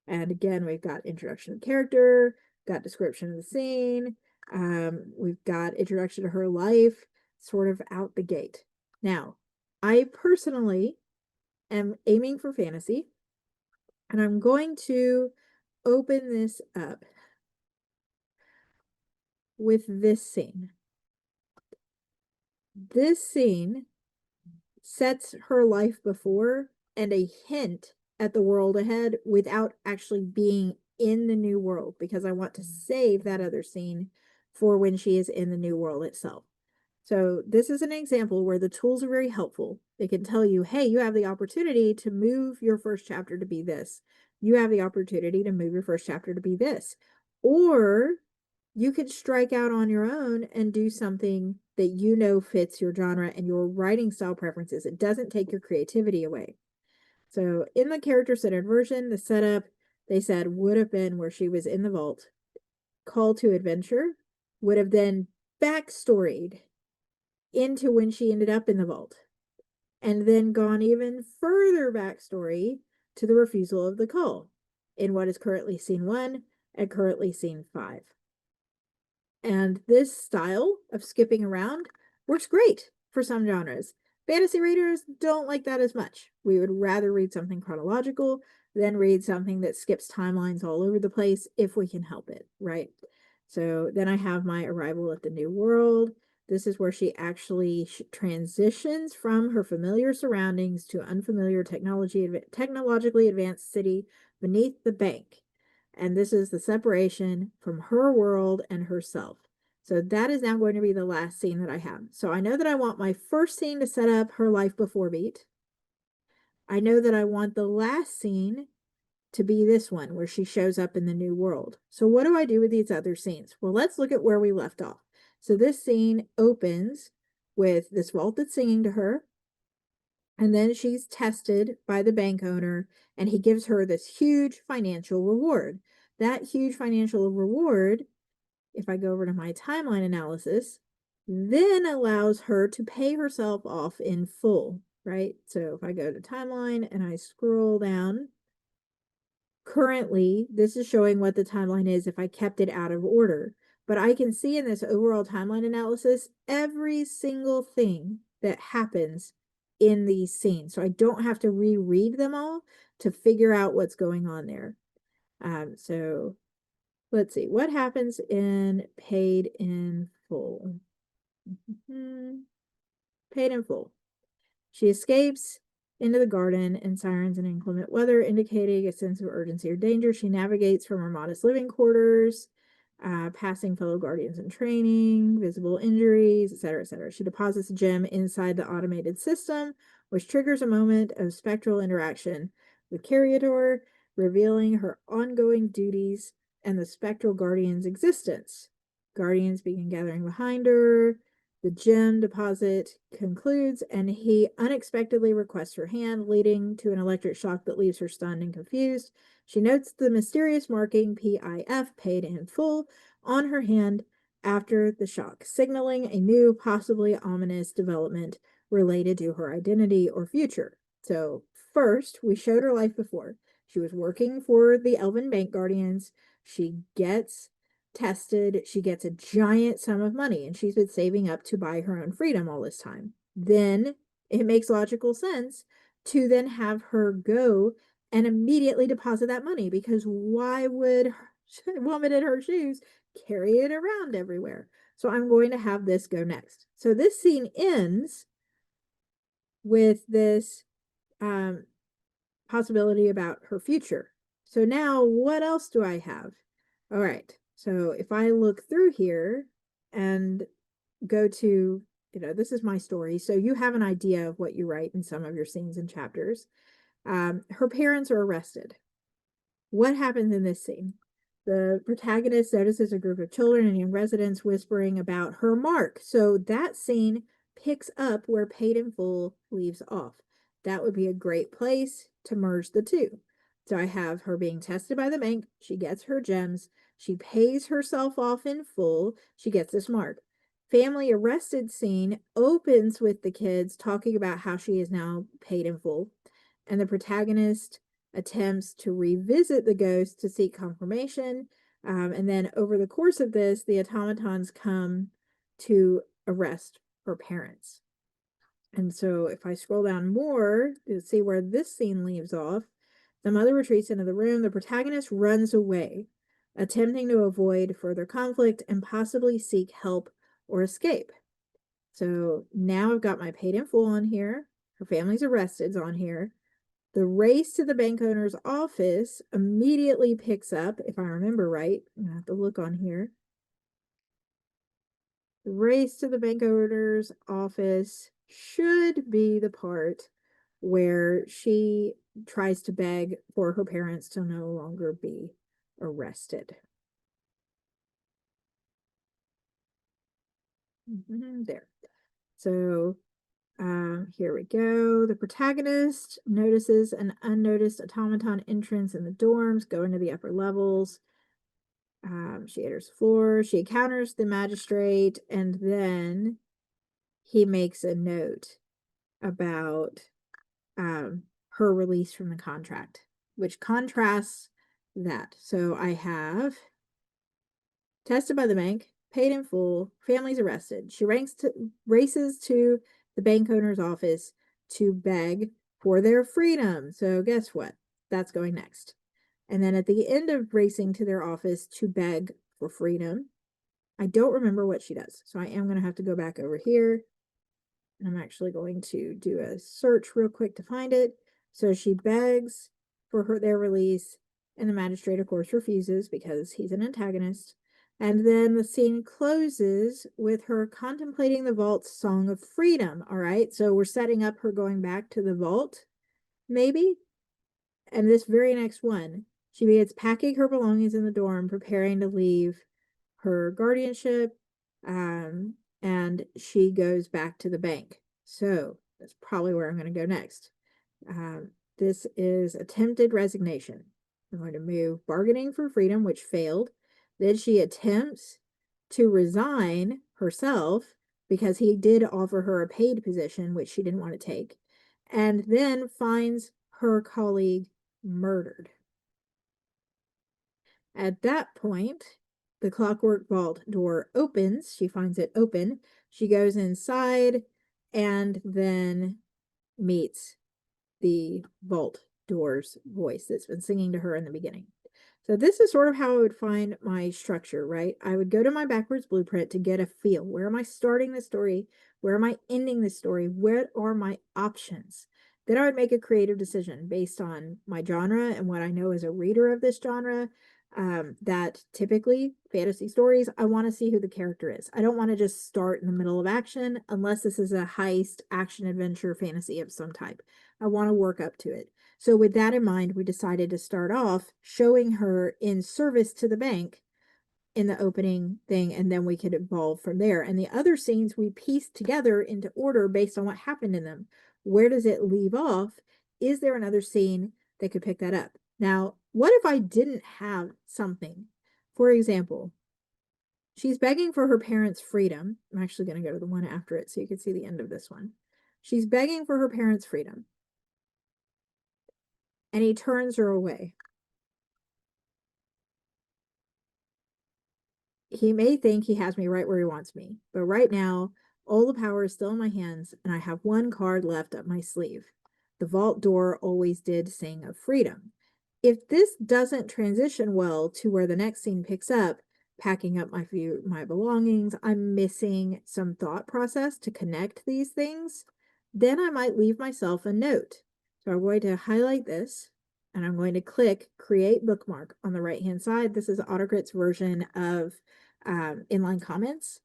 And again, we've got introduction of character, got description of the scene, we've got introduction to her life, sort of out the gate. Now, I personally am aiming for fantasy, and I'm going to open this up with this scene. This scene sets her life before and a hint at the world ahead without actually being in the new world, because I want to save that other scene for when she is in the new world itself. So this is an example where the tools are very helpful. They can tell you, hey, you have the opportunity to move your first chapter to be this. You have the opportunity to move your first chapter to be this. Or you could strike out on your own and do something that you know fits your genre and your writing style preferences. It doesn't take your creativity away. So in the character-centered version, the setup, they said, would have been where she was in the vault. Call to adventure would have then backstoried into when she ended up in the vault, and then gone even further backstory to the refusal of the call in what is currently scene 1 and currently scene 5. And this style of skipping around works great for some genres. Fantasy readers don't like that as much. We would rather read something chronological than read something that skips timelines all over the place if we can help it, right? So then I have my arrival at the new world. This is where she actually transitions from her familiar surroundings to unfamiliar technologically advanced city beneath the bank. And this is the separation from her world and herself. So that is now going to be the last scene that I have. So I know that I want my first scene to set up her life before beat. I know that I want the last scene to be this one where she shows up in the new world. So what do I do with these other scenes? Well, let's look at where we left off. So this scene opens with this vault that's singing to her. And then she's tested by the bank owner, and he gives her this huge financial reward. That huge financial reward, if I go over to my timeline analysis, then allows her to pay herself off in full, right? So if I go to timeline and I scroll down, currently, this is showing what the timeline is if I kept it out of order. But I can see in this overall timeline analysis every single thing that happens in these scenes. So I don't have to reread them all to figure out what's going on there. So let's see. What happens in Paid in Full? Paid in Full. She escapes into the garden, and sirens and inclement weather indicating a sense of urgency or danger. She navigates from her modest living quarters, passing fellow guardians in training, visible injuries, etc., etc. She deposits a gem inside the automated system, which triggers a moment of spectral interaction with Cariator, revealing her ongoing duties and the spectral guardian's existence. Guardians begin gathering behind her. The gem deposit concludes, and he unexpectedly requests her hand, leading to an electric shock that leaves her stunned and confused. She notes the mysterious marking PIF, Paid in Full, on her hand after the shock, signaling a new, possibly ominous development related to her identity or future. So first, we showed her life before. She was working for the Elven Bank Guardians. She gets tested, she gets a giant sum of money, and she's been saving up to buy her own freedom all this time. Then it makes logical sense to then have her go and immediately deposit that money, because why would a woman in her shoes carry it around everywhere? So I'm going to have this go next. So this scene ends with this possibility about her future. So now what else do I have? All right. So if I look through here and go to, this is my story. So you have an idea of what you write in some of your scenes and chapters. Her parents are arrested. What happens in this scene? The protagonist notices a group of children and young residents whispering about her mark. So that scene picks up where Paid in Full leaves off. That would be a great place to merge the two. So I have her being tested by the bank. She gets her gems. She pays herself off in full. She gets this mark. Family arrested scene opens with the kids talking about how she is now paid in full. And the protagonist attempts to revisit the ghost to seek confirmation. And then over the course of this, the automatons come to arrest her parents. And so if I scroll down more to see where this scene leaves off, the mother retreats into the room. The protagonist runs away, attempting to avoid further conflict and possibly seek help or escape. So now I've got my paid in full on here. Her family's arrested on here. The race to the bank owner's office immediately picks up, if I remember right. I'm gonna have to look on here. The race to the bank owner's office should be the part where she tries to beg for her parents to no longer be arrested. There. So here we go. The protagonist notices an unnoticed automaton entrance in the dorms, going to the upper levels. She enters the floor. She encounters the magistrate, and then he makes a note about her release from the contract, which contrasts that. So I have tested by the bank, paid in full, family's arrested. She races to the bank owner's office to beg for their freedom. So guess what? That's going next. And then at the end of racing to their office to beg for freedom, I don't remember what she does. So I am going to have to go back over here. And I'm actually going to do a search real quick to find it. So she begs for their release, and the magistrate, of course, refuses because he's an antagonist. And then the scene closes with her contemplating the vault's song of freedom. All right, so we're setting up her going back to the vault, maybe. And this very next one, she begins packing her belongings in the dorm, preparing to leave her guardianship, and she goes back to the bank. So that's probably where I'm going to go next. This is attempted resignation. I'm going to move bargaining for freedom, which failed. Then she attempts to resign herself because he did offer her a paid position, which she didn't want to take, and then finds her colleague murdered. At that point, the Clockwork Vault door opens. She finds it open. She goes inside and then meets the vault door's voice that's been singing to her in the beginning. So this is sort of how I would find my structure, right? I would go to my backwards blueprint to get a feel. Where am I starting the story? Where am I ending the story? What are my options? Then I would make a creative decision based on my genre and what I know as a reader of this genre. That typically fantasy stories, I want to see who the character is. I don't want to just start in the middle of action unless this is a heist, action, adventure, fantasy of some type. I want to work up to it. So with that in mind, we decided to start off showing her in service to the bank in the opening thing, and then we could evolve from there. And the other scenes we pieced together into order based on what happened in them. Where does it leave off? Is there another scene that could pick that up? Now, what if I didn't have something? For example, she's begging for her parents' freedom. I'm actually going to go to the one after it so you can see the end of this one. She's begging for her parents' freedom, and he turns her away. He may think he has me right where he wants me, but right now, all the power is still in my hands, and I have one card left up my sleeve. The vault door always did sing of freedom. If this doesn't transition well to where the next scene picks up, packing up my belongings, I'm missing some thought process to connect these things, then I might leave myself a note. So I'm going to highlight this, and I'm going to click Create Bookmark on the right-hand side. This is AutoCrit's version of inline comments.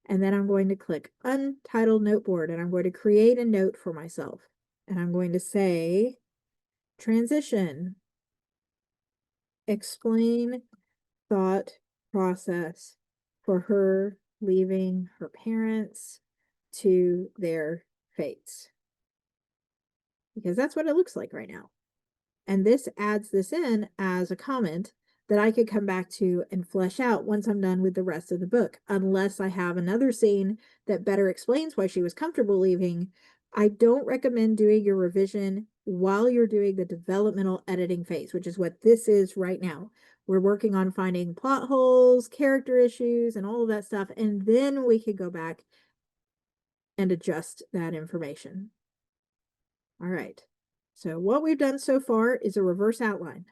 And then I'm going to click Untitled Noteboard, and I'm going to create a note for myself. And I'm going to say, transition, explain thought process for her leaving her parents to their fates. Because that's what it looks like right now. And this adds this in as a comment that I could come back to and flesh out once I'm done with the rest of the book, unless I have another scene that better explains why she was comfortable leaving. I don't recommend doing your revision while you're doing the developmental editing phase, which is what this is right now. We're working on finding plot holes, character issues, and all of that stuff, and then we could go back and adjust that information. All right. So what we've done so far is a reverse outline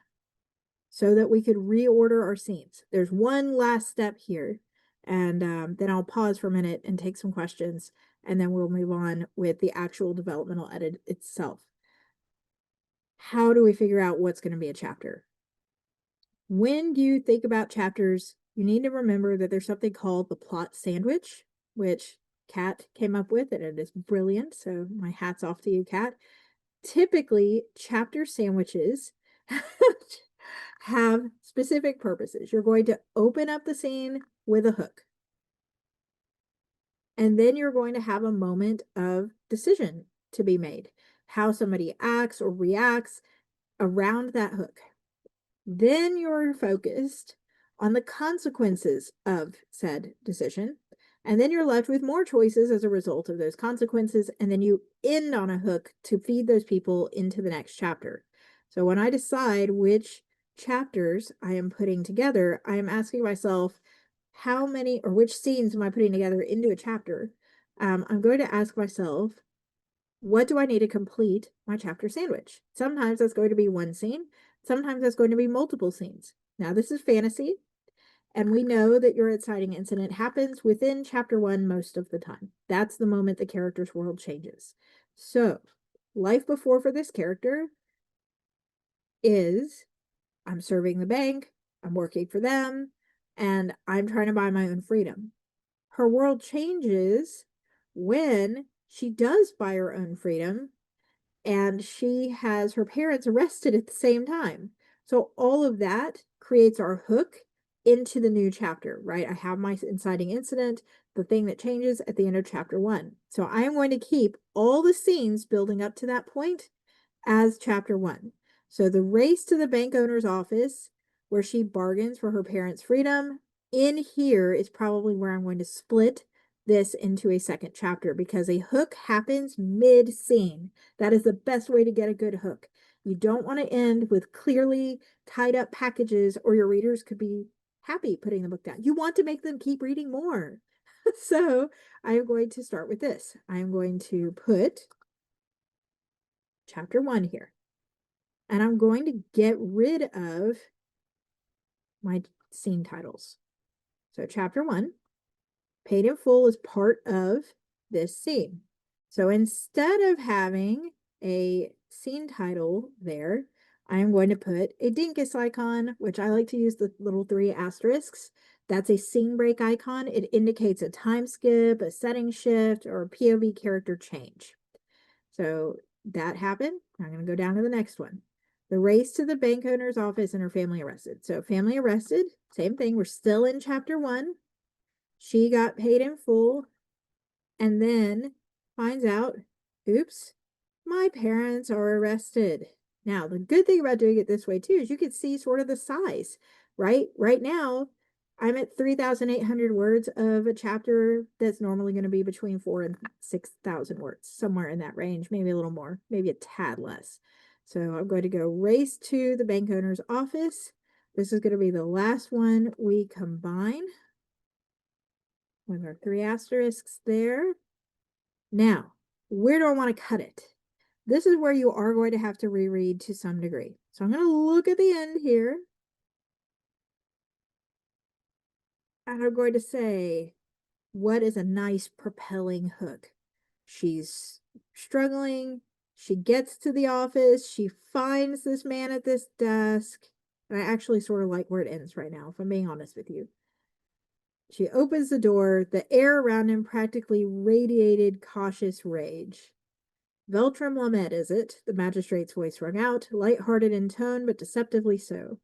so that we could reorder our scenes. There's one last step here, and then I'll pause for a minute and take some questions, and then we'll move on with the actual developmental edit itself. How do we figure out what's going to be a chapter? When you think about chapters, you need to remember that there's something called the plot sandwich, which Kat came up with, and it is brilliant. So my hat's off to you, Kat. Typically, chapter sandwiches have specific purposes. You're going to open up the scene with a hook. And then you're going to have a moment of decision to be made, how somebody acts or reacts around that hook. Then you're focused on the consequences of said decision. And then you're left with more choices as a result of those consequences. And then you end on a hook to feed those people into the next chapter. So when I decide which chapters I am putting together, I am asking myself, how many or which scenes am I putting together into a chapter? I'm going to ask myself, what do I need to complete my chapter sandwich? Sometimes that's going to be one scene. Sometimes that's going to be multiple scenes. Now, this is fantasy, and we know that your exciting incident happens within chapter 1 most of the time. That's the moment the character's world changes. So, life before for this character is I'm serving the bank, I'm working for them, and I'm trying to buy my own freedom. Her world changes when she does buy her own freedom and she has her parents arrested at the same time. So all of that creates our hook into the new chapter, right? I have my inciting incident, the thing that changes at the end of chapter 1. So I am going to keep all the scenes building up to that point as chapter 1. So the race to the bank owner's office, where she bargains for her parents' freedom, in here is probably where I'm going to split this into a second chapter, because a hook happens mid-scene. That is the best way to get a good hook. You don't want to end with clearly tied up packages, or your readers could be happy putting the book down. You want to make them keep reading more. So I am going to start with this. I am going to put chapter 1 here. And I'm going to get rid of my scene titles. So chapter 1, paid in full is part of this scene. So instead of having a scene title there, I'm going to put a dinkus icon, which I like to use the little 3 asterisks. That's a scene break icon. It indicates a time skip, a setting shift, or a POV character change. So that happened. I'm going to go down to the next one. The race to the bank owner's office and her family arrested. So family arrested, same thing. We're still in chapter 1. She got paid in full and then finds out, oops, my parents are arrested. Now, the good thing about doing it this way too is you can see sort of the size, right? Right now, I'm at 3,800 words of a chapter that's normally going to be between 4,000 and 6,000 words, somewhere in that range, maybe a little more, maybe a tad less. So I'm going to go race to the bank owner's office. This is going to be the last one we combine with our 3 asterisks there. Now, where do I want to cut it? This is where you are going to have to reread to some degree. So I'm going to look at the end here. And I'm going to say, what is a nice propelling hook? She's struggling. She gets to the office. She finds this man at this desk. And I actually sort of like where it ends right now, if I'm being honest with you. She opens the door. The air around him practically radiated cautious rage. Veltrum Lamet, is it? The magistrate's voice rang out, light-hearted in tone, but deceptively so.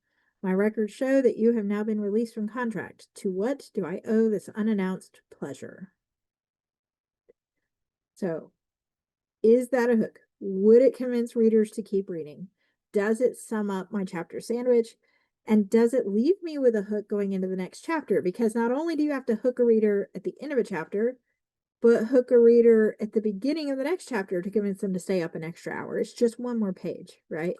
My records show that you have now been released from contract. To what do I owe this unannounced pleasure? So, is that a hook? Would it convince readers to keep reading? Does it sum up my chapter sandwich? And does it leave me with a hook going into the next chapter? Because not only do you have to hook a reader at the end of a chapter, but hook a reader at the beginning of the next chapter to convince them to stay up an extra hour. It's just one more page, right?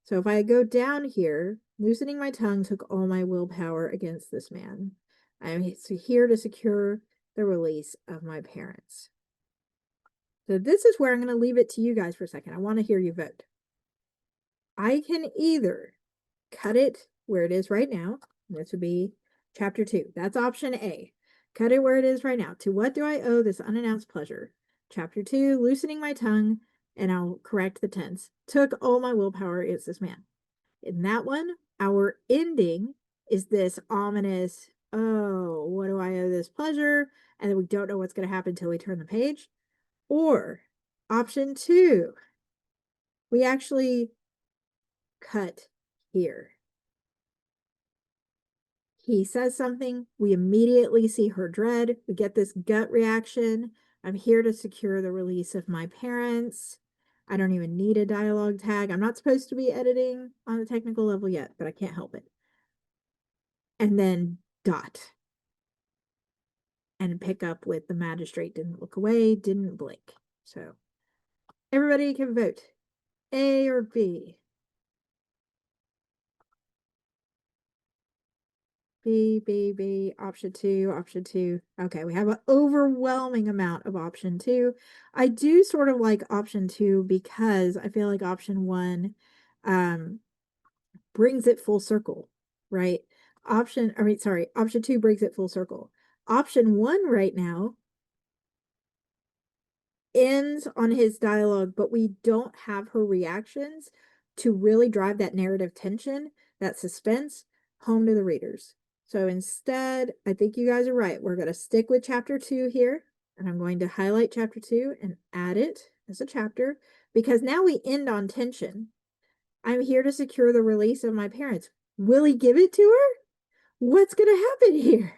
So if I go down here, loosening my tongue took all my willpower against this man. I am here to secure the release of my parents. So this is where I'm going to leave it to you guys for a second. I want to hear you vote. I can either cut it where it is right now. This would be chapter 2. That's option A. Cut it where it is right now. To what do I owe this unannounced pleasure? Chapter 2, loosening my tongue, and I'll correct the tense. Took all my willpower against this man. In that one, our ending is this ominous, oh, what do I owe this pleasure? And then we don't know what's going to happen until we turn the page. Or option 2, we actually cut here. He says something, we immediately see her dread. We get this gut reaction. I'm here to secure the release of my parents. I don't even need a dialogue tag. I'm not supposed to be editing on the technical level yet, but I can't help it. And then dot. And pick up with the magistrate didn't look away, didn't blink. So everybody can vote. A or B. B, option 2, option 2. Okay, we have an overwhelming amount of option 2. I do sort of like option 2 because I feel like option 1 brings it full circle, right? Option 2 brings it full circle. Option 1 right now ends on his dialogue, but we don't have her reactions to really drive that narrative tension, that suspense, home to the readers. So instead, I think you guys are right. We're going to stick with chapter 2 here, and I'm going to highlight chapter 2 and add it as a chapter because now we end on tension. I'm here to secure the release of my parents. Will he give it to her? What's going to happen here?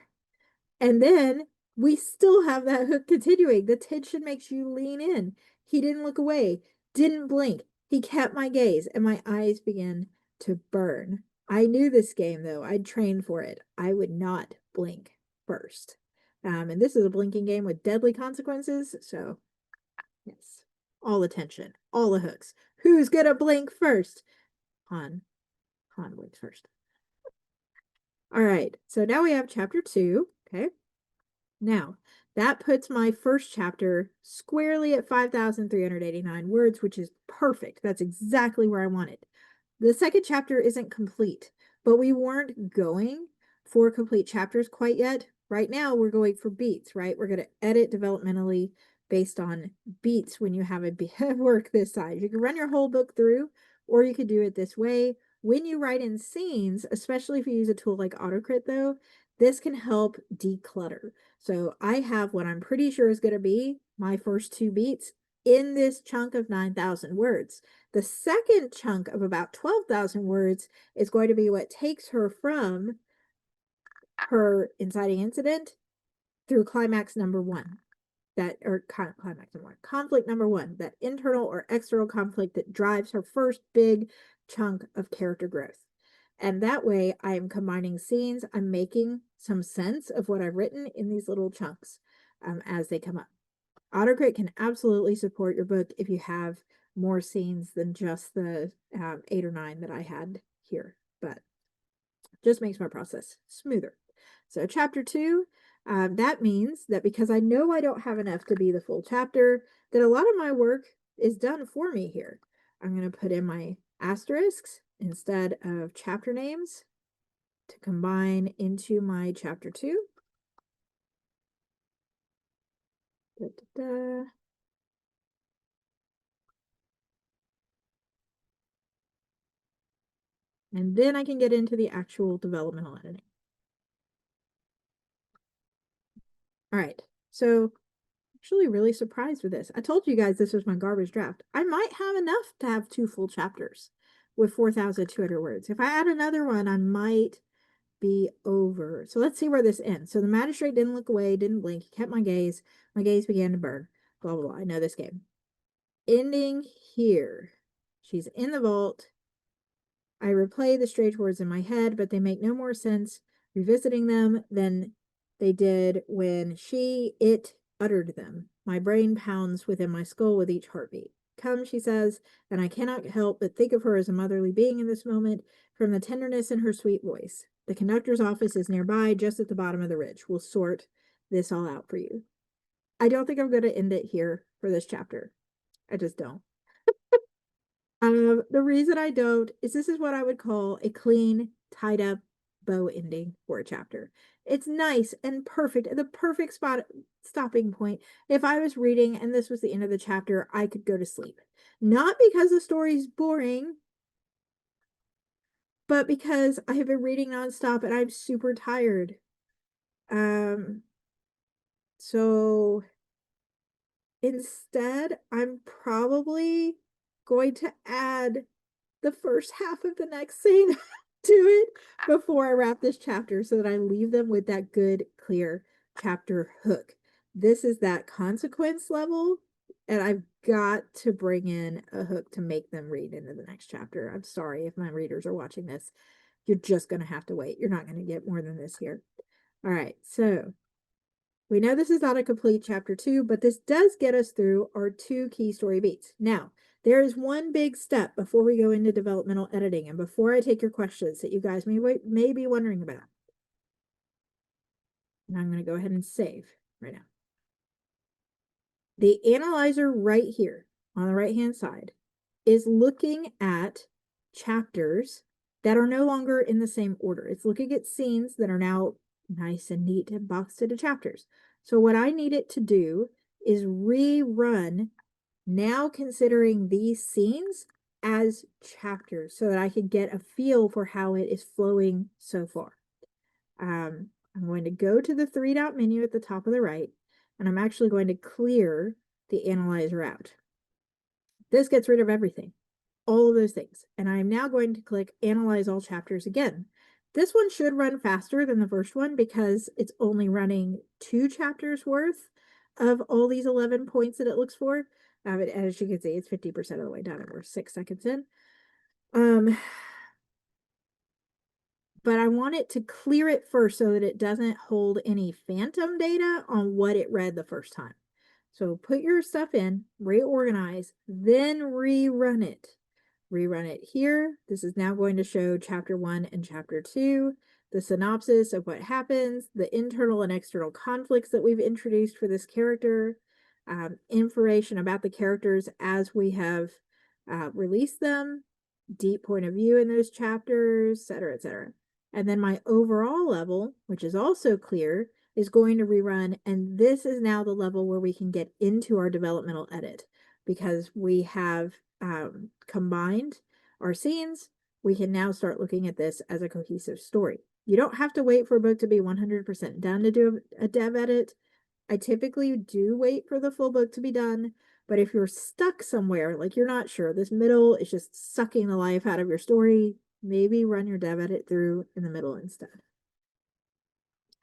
And then we still have that hook continuing. The tension makes you lean in. He didn't look away, didn't blink. He kept my gaze, and my eyes began to burn. I knew this game, though. I'd trained for it. I would not blink first. And this is a blinking game with deadly consequences. So, yes, all the tension, all the hooks. Who's going to blink first? Han blinks first. All right, so now we have chapter 2, okay? Now, that puts my first chapter squarely at 5,389 words, which is perfect. That's exactly where I want it. The second chapter isn't complete, but we weren't going for complete chapters quite yet. Right now, we're going for beats, right? We're going to edit developmentally based on beats when you have a work this size. You can run your whole book through, or you could do it this way. When you write in scenes, especially if you use a tool like AutoCrit, though, this can help declutter. So I have what I'm pretty sure is going to be my first 2 beats in this chunk of 9,000 words. The second chunk of about 12,000 words is going to be what takes her from her inciting incident through climax number 1. Conflict number 1, that internal or external conflict that drives her first big chunk of character growth. And that way I am combining scenes. I'm making some sense of what I've written in these little chunks as they come up. AutoCrit can absolutely support your book if you have more scenes than just the 8 or 9 that I had here, but just makes my process smoother. So chapter 2, that means that because I know I don't have enough to be the full chapter, that a lot of my work is done for me here. I'm going to put in my asterisks instead of chapter names to combine into my chapter 2. Da, da, da. And then I can get into the actual developmental editing. All right, so actually really surprised with this. I told you guys this was my garbage draft. I might have enough to have 2 full chapters, with 4,200 words. If I add another one, I might be over. So let's see where this ends. So the magistrate didn't look away, didn't blink. He kept my gaze. My gaze began to burn. Blah, blah, blah. I know this game. Ending here. She's in the vault. I replay the strange words in my head, but they make no more sense revisiting them than they did when it uttered them. My brain pounds within my skull with each heartbeat. Come, she says, and I cannot help but think of her as a motherly being in this moment from the tenderness in her sweet voice. The conductor's office is nearby, just at the bottom of the ridge. We'll sort this all out for you. I don't think I'm going to end it here for this chapter. I just don't. The reason I don't is this is what I would call a clean, tied up bow ending for a chapter. It's nice and perfect, the perfect stopping point. If I was reading and this was the end of the chapter, I could go to sleep. Not because the story's boring, but because I have been reading nonstop and I'm super tired. So instead, I'm probably going to add the first half of the next scene to it before I wrap this chapter so that I leave them with that good, clear chapter hook. This is that consequence level, and I've got to bring in a hook to make them read into the next chapter. I'm sorry if my readers are watching this. You're just going to have to wait. You're not going to get more than this here. All right, so we know this is not a complete chapter 2, but this does get us through our 2 key story beats. Now, there is one big step before we go into developmental editing and before I take your questions that you guys may be wondering about. And I'm going to go ahead and save right now. The analyzer right here on the right-hand side is looking at chapters that are no longer in the same order. It's looking at scenes that are now nice and neat and boxed into chapters. So what I need it to do is rerun, now considering these scenes as chapters so that I can get a feel for how it is flowing so far. I'm going to go to the 3-dot menu at the top of the right, and I'm actually going to clear the analyzer out. This gets rid of everything, all of those things. And I'm now going to click Analyze All Chapters again. This one should run faster than the first one because it's only running 2 chapters worth of all these 11 points that it looks for. As you can see, it's 50% of the way done, and we're 6 seconds in. But I want it to clear it first so that it doesn't hold any phantom data on what it read the first time. So put your stuff in, reorganize, then rerun it. Rerun it here. This is now going to show chapter 1 and chapter 2, the synopsis of what happens, the internal and external conflicts that we've introduced for this character, information about the characters as we have released them, deep point of view in those chapters, etc., etc. And then my overall level, which is also clear, is going to rerun. And this is now the level where we can get into our developmental edit because we have combined our scenes. We can now start looking at this as a cohesive story. You don't have to wait for a book to be 100% done to do a dev edit. I typically do wait for the full book to be done, but if you're stuck somewhere, like you're not sure, this middle is just sucking the life out of your story, maybe run your dev edit through in the middle instead.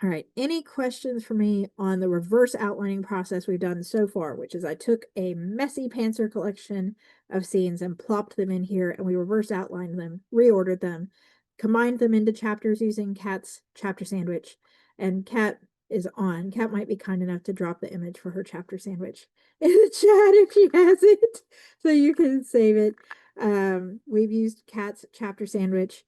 All right, any questions for me on the reverse outlining process we've done so far, which is I took a messy pantser collection of scenes and plopped them in here, and we reverse outlined them, reordered them, combined them into chapters using Kat's chapter sandwich, and Kat is on. Kat might be kind enough to drop the image for her chapter sandwich in the chat if she has it, so you can save it. We've used Kat's chapter sandwich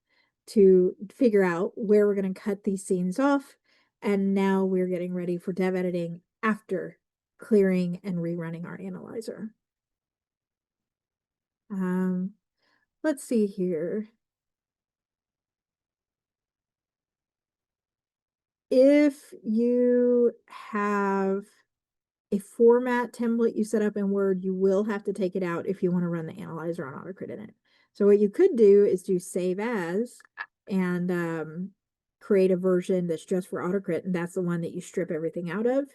to figure out where we're going to cut these scenes off, and now we're getting ready for dev editing after clearing and rerunning our analyzer. Let's see here. If you have a format template you set up in Word, you will have to take it out if you want to run the analyzer on AutoCrit in it. So what you could do is do save as and create a version that's just for AutoCrit, and that's the one that you strip everything out of.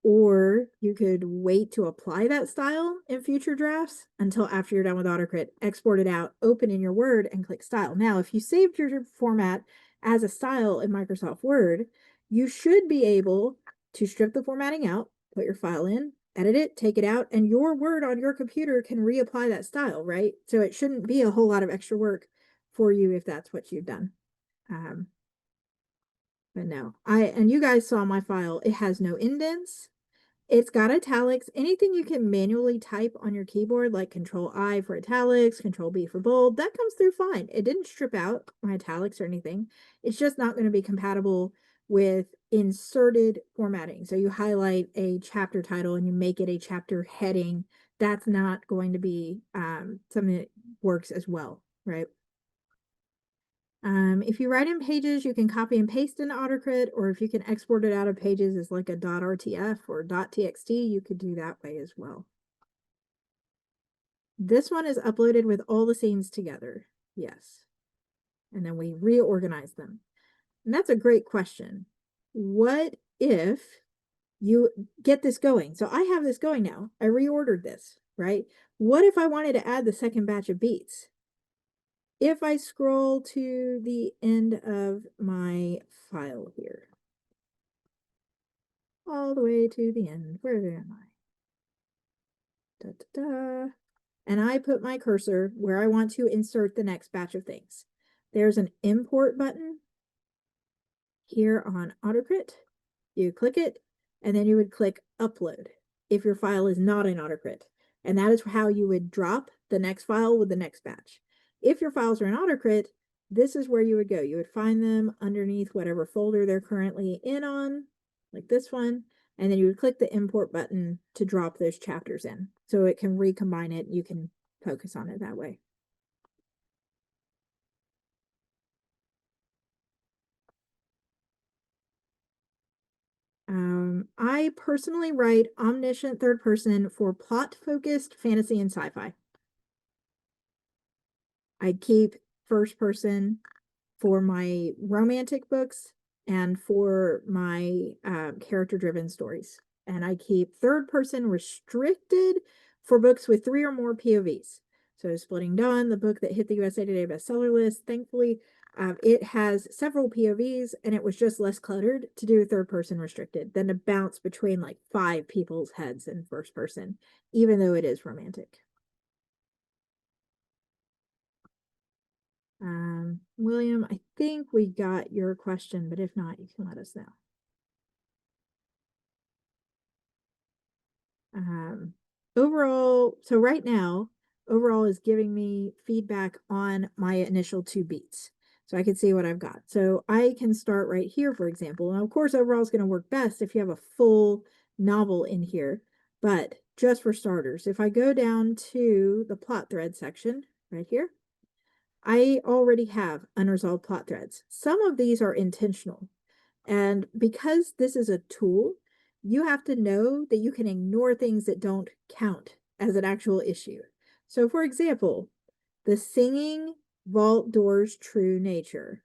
Or you could wait to apply that style in future drafts until after you're done with AutoCrit, export it out, open in your Word, and click Style. Now, if you saved your format as a style in Microsoft Word, you should be able to strip the formatting out, put your file in, edit it, take it out, and your Word on your computer can reapply that style, right? So it shouldn't be a whole lot of extra work for you if that's what you've done. But no, and you guys saw my file. It has no indents. It's got italics. Anything you can manually type on your keyboard, like Control I for italics, Control B for bold, that comes through fine. It didn't strip out my italics or anything. It's just not going to be compatible with inserted formatting. So you highlight a chapter title and you make it a chapter heading. That's not going to be something that works as well, right? If you write in Pages, you can copy and paste into AutoCrit, or if you can export it out of Pages as like a .rtf or .txt, you could do that way as well. This one is uploaded with all the scenes together. Yes. And then we reorganize them. And that's a great question. What if you get this going? So I have this going now. I reordered this, right? What if I wanted to add the second batch of beats? If I scroll to the end of my file here, all the way to the end, where am I? Da, da, da. And I put my cursor where I want to insert the next batch of things. There's an import button here on AutoCrit. You click it, and then you would click upload if your file is not in AutoCrit. And that is how you would drop the next file with the next batch. If your files are in AutoCrit, this is where you would go. You would find them underneath whatever folder they're currently in on, like this one, and then you would click the import button to drop those chapters in. So it can recombine it. You can focus on it that way. I personally write omniscient third person for plot-focused fantasy and sci-fi. I keep first person for my romantic books and for my character-driven stories. And I keep third person restricted for books with 3 or more POVs. So Splitting Dawn, the book that hit the USA Today bestseller list, thankfully, it has several POVs, and it was just less cluttered to do third person restricted than to bounce between like 5 people's heads in first person, even though it is romantic. William, I think we got your question, but if not, you can let us know. Overall, so right now, overall is giving me feedback on my initial 2 beats. So I can see what I've got. So I can start right here, for example. And of course, overall is going to work best if you have a full novel in here. But just for starters, if I go down to the plot thread section right here, I already have unresolved plot threads. Some of these are intentional. And because this is a tool, you have to know that you can ignore things that don't count as an actual issue. So, for example, the singing vault door's true nature.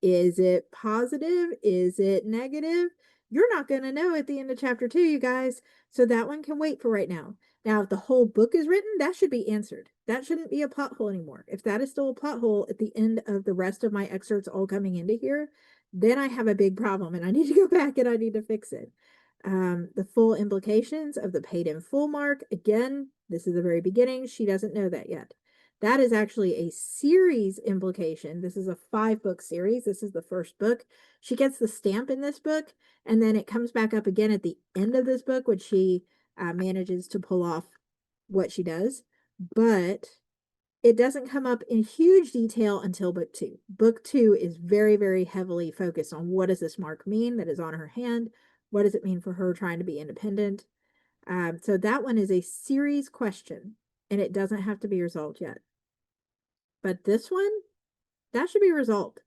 Is it positive? Is it negative? You're not going to know at the end of chapter 2, you guys. So that one can wait for right now. Now, if the whole book is written, that should be answered. That shouldn't be a plot hole anymore. If that is still a plot hole at the end of the rest of my excerpts all coming into here, then I have a big problem and I need to go back and I need to fix it. The full implications of the paid in full mark. Again, this is the very beginning. She doesn't know that yet. That is actually a series implication. This is a 5-book series. This is the first book. She gets the stamp in this book, and then it comes back up again at the end of this book when she manages to pull off what she does. But it doesn't come up in huge detail until book 2. Book 2 is very, very heavily focused on what does this mark mean that is on her hand? What does it mean for her trying to be independent? So that one is a series question, and it doesn't have to be resolved yet. But this one, that should be resolved.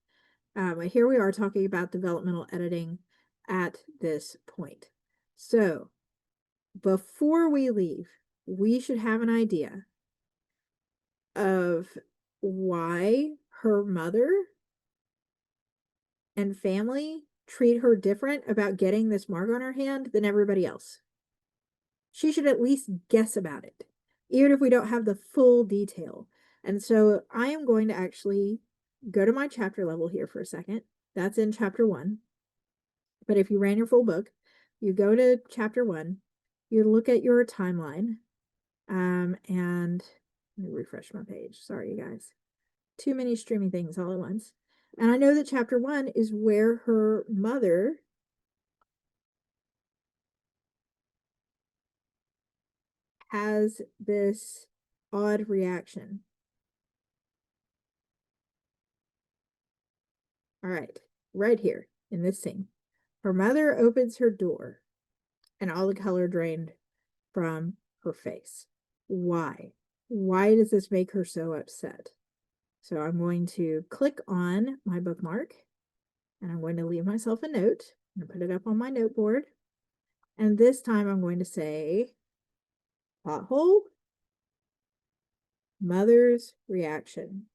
Here we are talking about developmental editing at this point. So before we leave, we should have an idea of why her mother and family treat her different about getting this mark on her hand than everybody else. She should at least guess about it, even if we don't have the full detail. And so I am going to actually go to my chapter level here for a second. That's in chapter 1. But if you ran your full book, you go to chapter 1, you look at your timeline, and let me refresh my page. Sorry, you guys. Too many streaming things all at once. And I know that chapter 1 is where her mother has this odd reaction. All right here in this scene. Her mother opens her door and all the color drained from her face. Why? Why does this make her so upset? So I'm going to click on my bookmark and I'm going to leave myself a note and put it up on my note board. And this time I'm going to say, pothole, mother's reaction.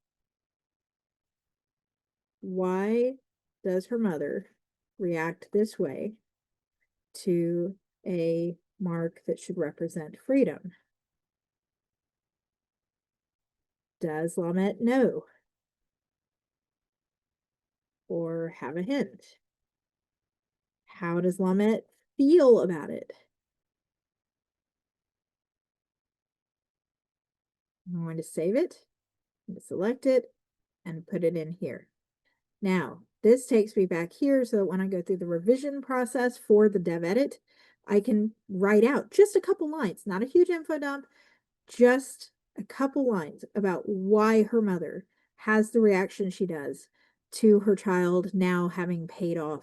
Why does her mother react this way to a mark that should represent freedom? Does Lamette know or have a hint? How does Lamette feel about it? I'm going to save it, select it, and put it in here. Now, this takes me back here so that when I go through the revision process for the dev edit, I can write out just a couple lines, not a huge info dump, just a couple lines about why her mother has the reaction she does to her child now having paid off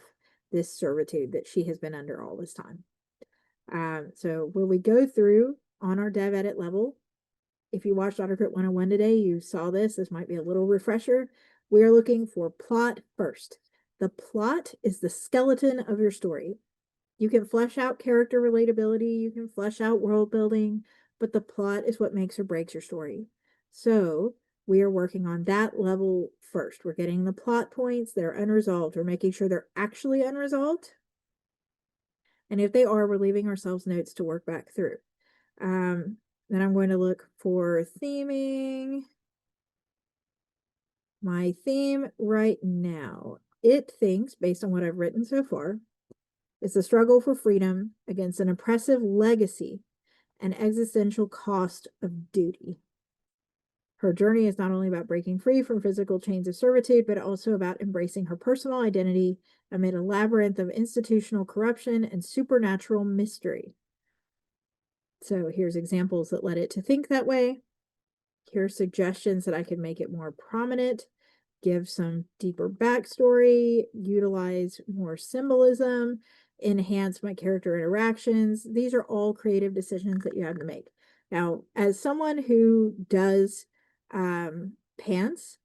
this servitude that she has been under all this time. So when we go through on our dev edit level, if you watched AutoCrit 101 today, you saw this. This might be a little refresher. We're looking for plot first. The plot is the skeleton of your story. You can flesh out character relatability, you can flesh out world building, but the plot is what makes or breaks your story. So we are working on that level first. We're getting the plot points that are unresolved. We're making sure they're actually unresolved. And if they are, we're leaving ourselves notes to work back through. Then I'm going to look for theming. My theme right now, it thinks, based on what I've written so far, is the struggle for freedom against an oppressive legacy and existential cost of duty. Her journey is not only about breaking free from physical chains of servitude, but also about embracing her personal identity amid a labyrinth of institutional corruption and supernatural mystery. So here's examples that led it to think that way. Here's suggestions that I could make it more prominent, give some deeper backstory, utilize more symbolism, enhance my character interactions. These are all creative decisions that you have to make. Now, as someone who does pants,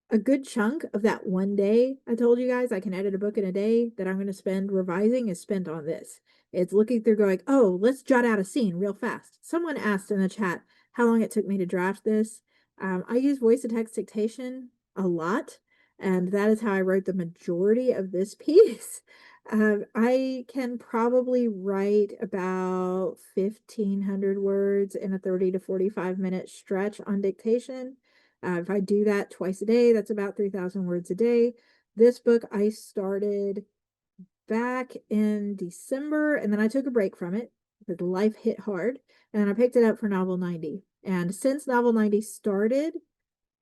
a good chunk of that one day, I told you guys I can edit a book in a day that I'm going to spend revising is spent on this. It's looking through going, oh, let's jot out a scene real fast. Someone asked in the chat how long it took me to draft this. I use voice to text dictation a lot, and that is how I wrote the majority of this piece. I can probably write about 1,500 words in a 30 to 45 minute stretch on dictation. If I do that twice a day, that's about 3,000 words a day. This book I started back in December, and then I took a break from it because life hit hard, and then I picked it up for novel 90. And since novel 90 started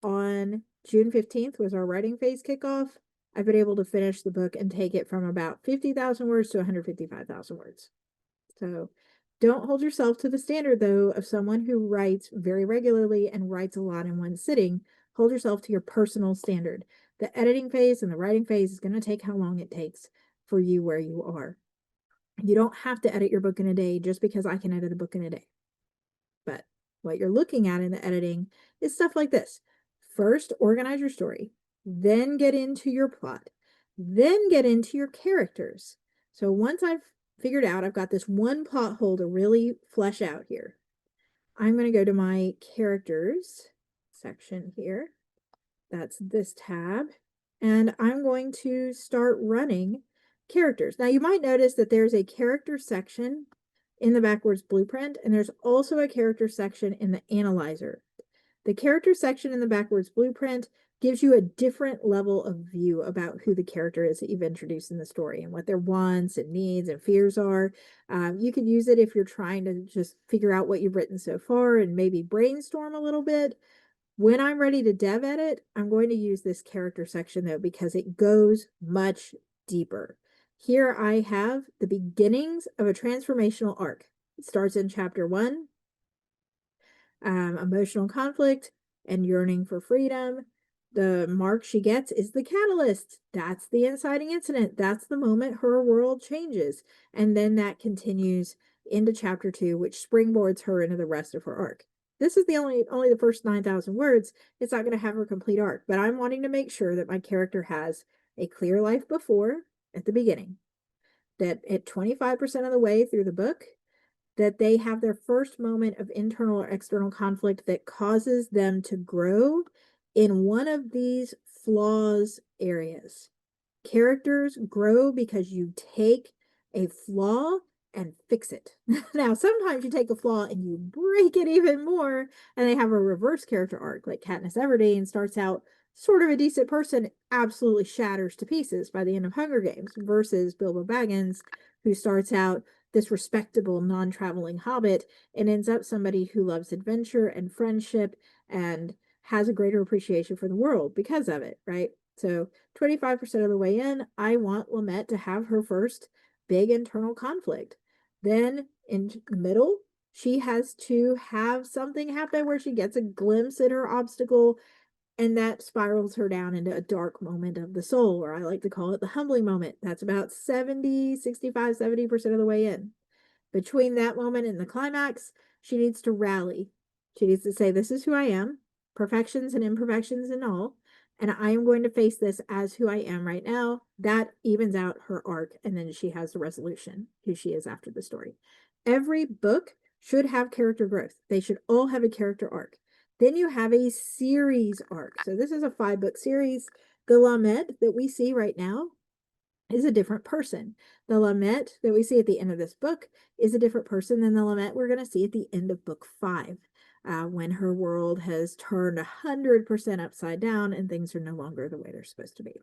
on June 15th was our writing phase kickoff, I've been able to finish the book and take it from about 50,000 words to 155,000 words. So don't hold yourself to the standard, though, of someone who writes very regularly and writes a lot in one sitting. Hold yourself to your personal standard. The editing phase and the writing phase is going to take how long it takes for you where you are. You don't have to edit your book in a day just because I can edit a book in a day. But what you're looking at in the editing is stuff like this. First, organize your story, then get into your plot, then get into your characters. So once I've figured out I've got this one plot hole to really flesh out here, I'm going to go to my characters section here. That's this tab. And I'm going to start running Characters. Now you might notice that there's a character section in the backwards blueprint, and there's also a character section in the analyzer. The character section in the backwards blueprint gives you a different level of view about who the character is that you've introduced in the story and what their wants and needs and fears are. You could use it if you're trying to just figure out what you've written so far and maybe brainstorm a little bit. When I'm ready to dev edit, I'm going to use this character section though, because it goes much deeper. Here I have the beginnings of a transformational arc. It starts in chapter 1, emotional conflict and yearning for freedom. The mark she gets is the catalyst. That's the inciting incident. That's the moment her world changes. And then that continues into chapter 2, which springboards her into the rest of her arc. This is the only the first 9,000 words. It's not going to have her complete arc, but I'm wanting to make sure that my character has a clear life before at the beginning, that at 25% of the way through the book, that they have their first moment of internal or external conflict that causes them to grow in one of these flaws areas. Characters grow because you take a flaw and fix it. Now, sometimes you take a flaw and you break it even more, and they have a reverse character arc, like Katniss Everdeen starts out sort of a decent person, absolutely shatters to pieces by the end of Hunger Games, versus Bilbo Baggins, who starts out this respectable, non-traveling hobbit and ends up somebody who loves adventure and friendship and has a greater appreciation for the world because of it, right? So 25% of the way in, I want Lamette to have her first big internal conflict. Then in the middle, she has to have something happen where she gets a glimpse at her obstacle, and that spirals her down into a dark moment of the soul, or I like to call it the humbling moment. That's about 70% of the way in. Between that moment and the climax, she needs to rally. She needs to say, this is who I am, perfections and imperfections and all, and I am going to face this as who I am right now. That evens out her arc, and then she has the resolution, who she is after the story. Every book should have character growth. They should all have a character arc. Then you have a series arc. So this is a 5-book series. The Lamette that we see right now is a different person. The Lamette that we see at the end of this book is a different person than the Lamette we're going to see at the end of book 5, when her world has turned 100% upside down and things are no longer the way they're supposed to be.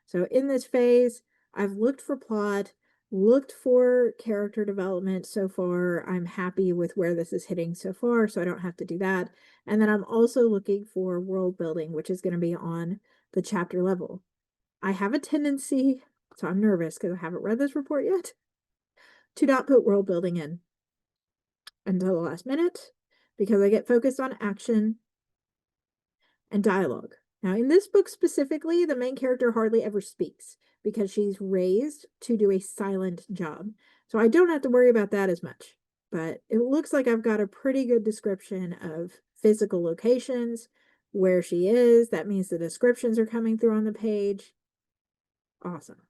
So in this phase, I've looked for plot, looked for character development so far. I'm happy with where this is hitting so far, so I don't have to do that. And then I'm also looking for world building, which is going to be on the chapter level. I have a tendency, so I'm nervous because I haven't read this report yet, to not put world building in until the last minute because I get focused on action and dialogue. Now, in this book specifically, the main character hardly ever speaks because she's raised to do a silent job. So I don't have to worry about that as much. But it looks like I've got a pretty good description of physical locations, where she is. That means the descriptions are coming through on the page. Awesome.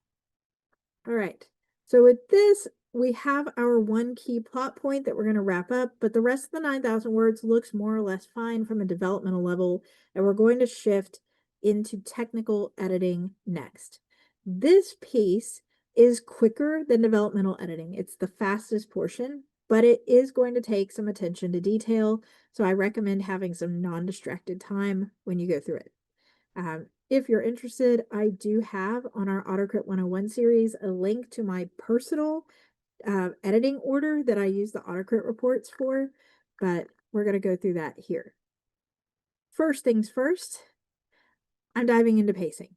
All right. So with this, we have our one key plot point that we're going to wrap up, but the rest of the 9,000 words looks more or less fine from a developmental level, and we're going to shift into technical editing next. This piece is quicker than developmental editing. It's the fastest portion, but it is going to take some attention to detail, so I recommend having some non-distracted time when you go through it. If you're interested, I do have on our AutoCrit 101 series a link to my personal editing order that I use the AutoCrit reports for, but we're going to go through that here. First things first, I'm diving into pacing.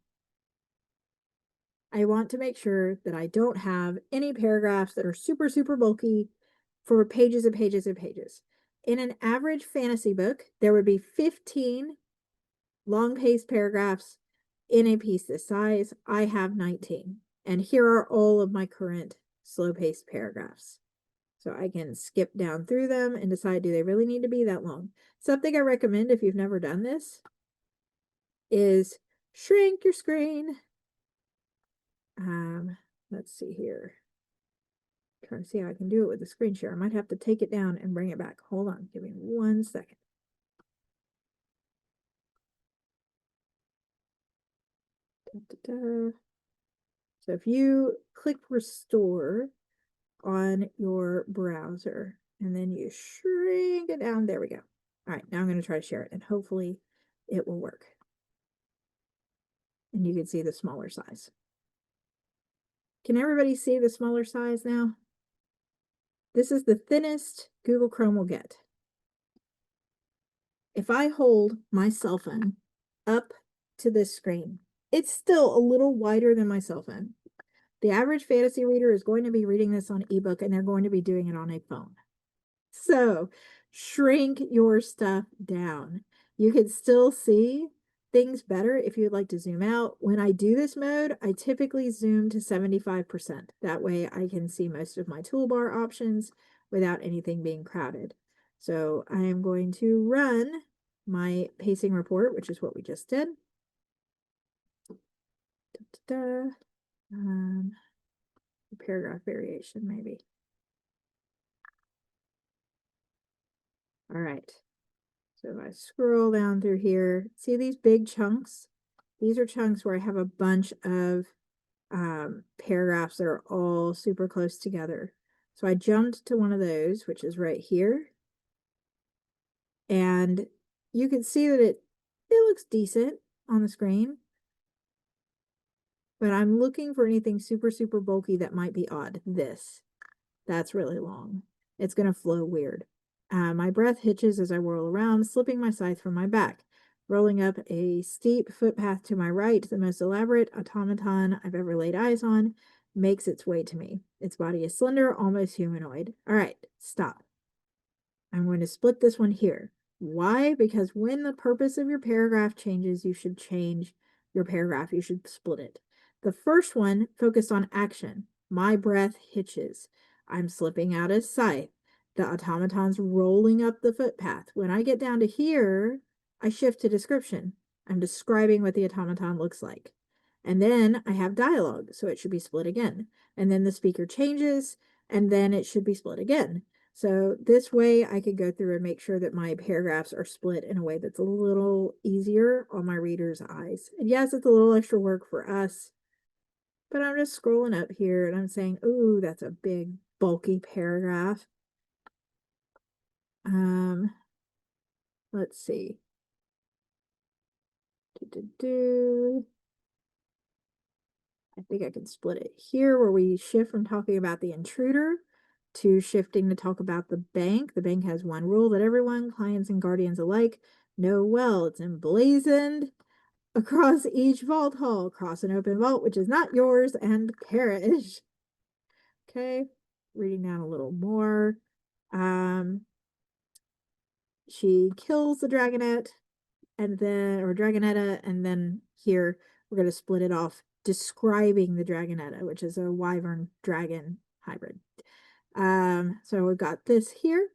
I want to make sure that I don't have any paragraphs that are super, super bulky for pages and pages and pages. In an average fantasy book, there would be 15 long-paced paragraphs in a piece this size. I have 19, and here are all of my current slow-paced paragraphs. So I can skip down through them and decide, do they really need to be that long? Something I recommend if you've never done this is shrink your screen. Let's see here. Trying to see how I can do it with the screen share. I might have to take it down and bring it back. Hold on, give me 1 second. So if you click restore on your browser and then you shrink it down, there we go. All right, now I'm going to try to share it and hopefully it will work. And you can see the smaller size. Can everybody see the smaller size now? This is the thinnest Google Chrome will get. If I hold my cell phone up to this screen, it's still a little wider than my cell phone. The average fantasy reader is going to be reading this on ebook and they're going to be doing it on a phone. So shrink your stuff down. You can still see things better if you'd like to zoom out. When I do this mode, I typically zoom to 75%. That way I can see most of my toolbar options without anything being crowded. So I am going to run my pacing report, which is what we just did. Paragraph variation, maybe. All right. So if I scroll down through here, see these big chunks? These are chunks where I have a bunch of paragraphs that are all super close together. So I jumped to one of those, which is right here. And you can see that it looks decent on the screen. But I'm looking for anything super, super bulky that might be odd. That's really long. It's going to flow weird. My breath hitches as I whirl around, slipping my scythe from my back. Rolling up a steep footpath to my right, the most elaborate automaton I've ever laid eyes on makes its way to me. Its body is slender, almost humanoid. All right, stop. I'm going to split this one here. Why? Because when the purpose of your paragraph changes, you should change your paragraph. You should split it. The first one focused on action. My breath hitches. I'm slipping out a scythe. The automaton's rolling up the footpath. When I get down to here, I shift to description. I'm describing what the automaton looks like. And then I have dialogue, so it should be split again. And then the speaker changes, and then it should be split again. So this way I could go through and make sure that my paragraphs are split in a way that's a little easier on my reader's eyes. And yes, it's a little extra work for us, but I'm just scrolling up here and I'm saying, ooh, that's a big, bulky paragraph. Let's see. I think I can split it here where we shift from talking about the intruder to shifting to talk about the bank. The bank has one rule that everyone, clients and guardians alike, know well. It's emblazoned across each vault hall. Cross an open vault, which is not yours, and perish. Okay, reading down a little more. She kills the dragonette and then, or dragonetta, and then here we're going to split it off describing the dragonetta, which is a wyvern dragon hybrid. So we've got this here,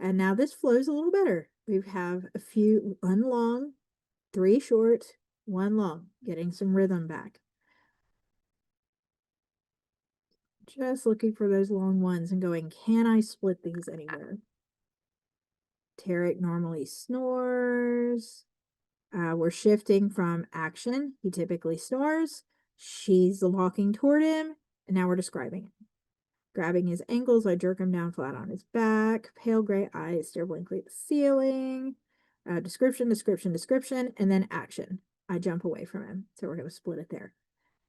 and now this flows a little better. We have one long, 3 short, 1 long, getting some rhythm back. Just looking for those long ones and going, can I split these anywhere? Tarek normally snores. We're shifting from action. He typically snores. She's walking toward him, and now we're describing it. Grabbing his ankles, I jerk him down flat on his back. Pale gray eyes stare blankly at the ceiling. Description, description, description, and then action. I jump away from him. So we're going to split it there.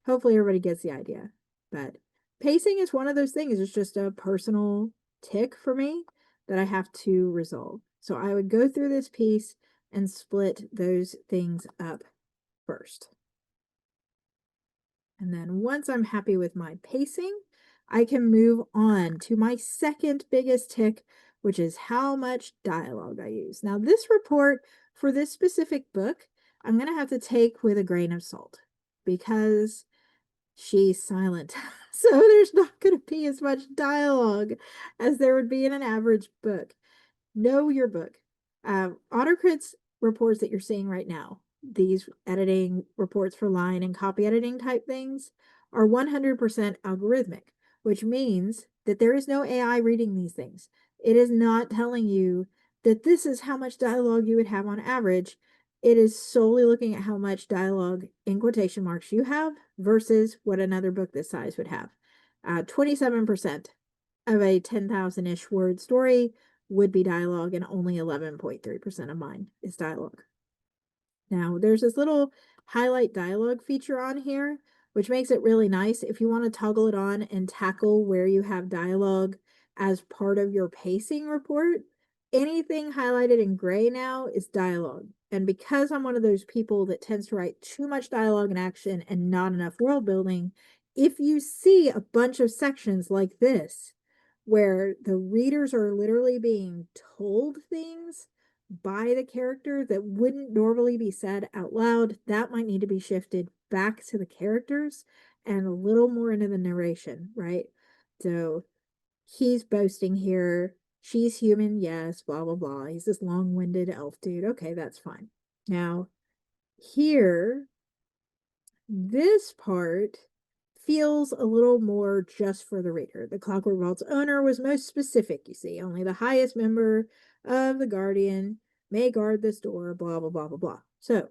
Hopefully everybody gets the idea. But pacing is one of those things. It's just a personal tick for me that I have to resolve. So I would go through this piece and split those things up first. And then once I'm happy with my pacing, I can move on to my second biggest tick, which is how much dialogue I use. Now, this report for this specific book, I'm going to have to take with a grain of salt because she's silent. So there's not going to be as much dialogue as there would be in an average book. Know your book. AutoCrit's reports that you're seeing right now, these editing reports for line and copy editing type things, are 100% algorithmic, which means that there is no AI reading these things. It is not telling you that this is how much dialogue you would have on average. it is solely looking at how much dialogue in quotation marks you have versus what another book this size would have. 27% of a 10,000-ish word story would be dialogue, and only 11.3% of mine is dialogue. Now, there's this little highlight dialogue feature on here, which makes it really nice if you want to toggle it on and tackle where you have dialogue as part of your pacing report. Anything highlighted in gray now is dialogue. And because I'm one of those people that tends to write too much dialogue and action and not enough world building, if you see a bunch of sections like this, where the readers are literally being told things by the character that wouldn't normally be said out loud, that might need to be shifted back to the characters and a little more into the narration, right? So he's boasting here. She's human, yes, blah, blah, blah. He's this long-winded elf dude. Okay, that's fine. Now, here, this part feels a little more just for the reader. The Clockwork Vault's owner was most specific, you see. Only the highest member of the Guardian may guard this door, blah, blah, blah, blah, blah. So,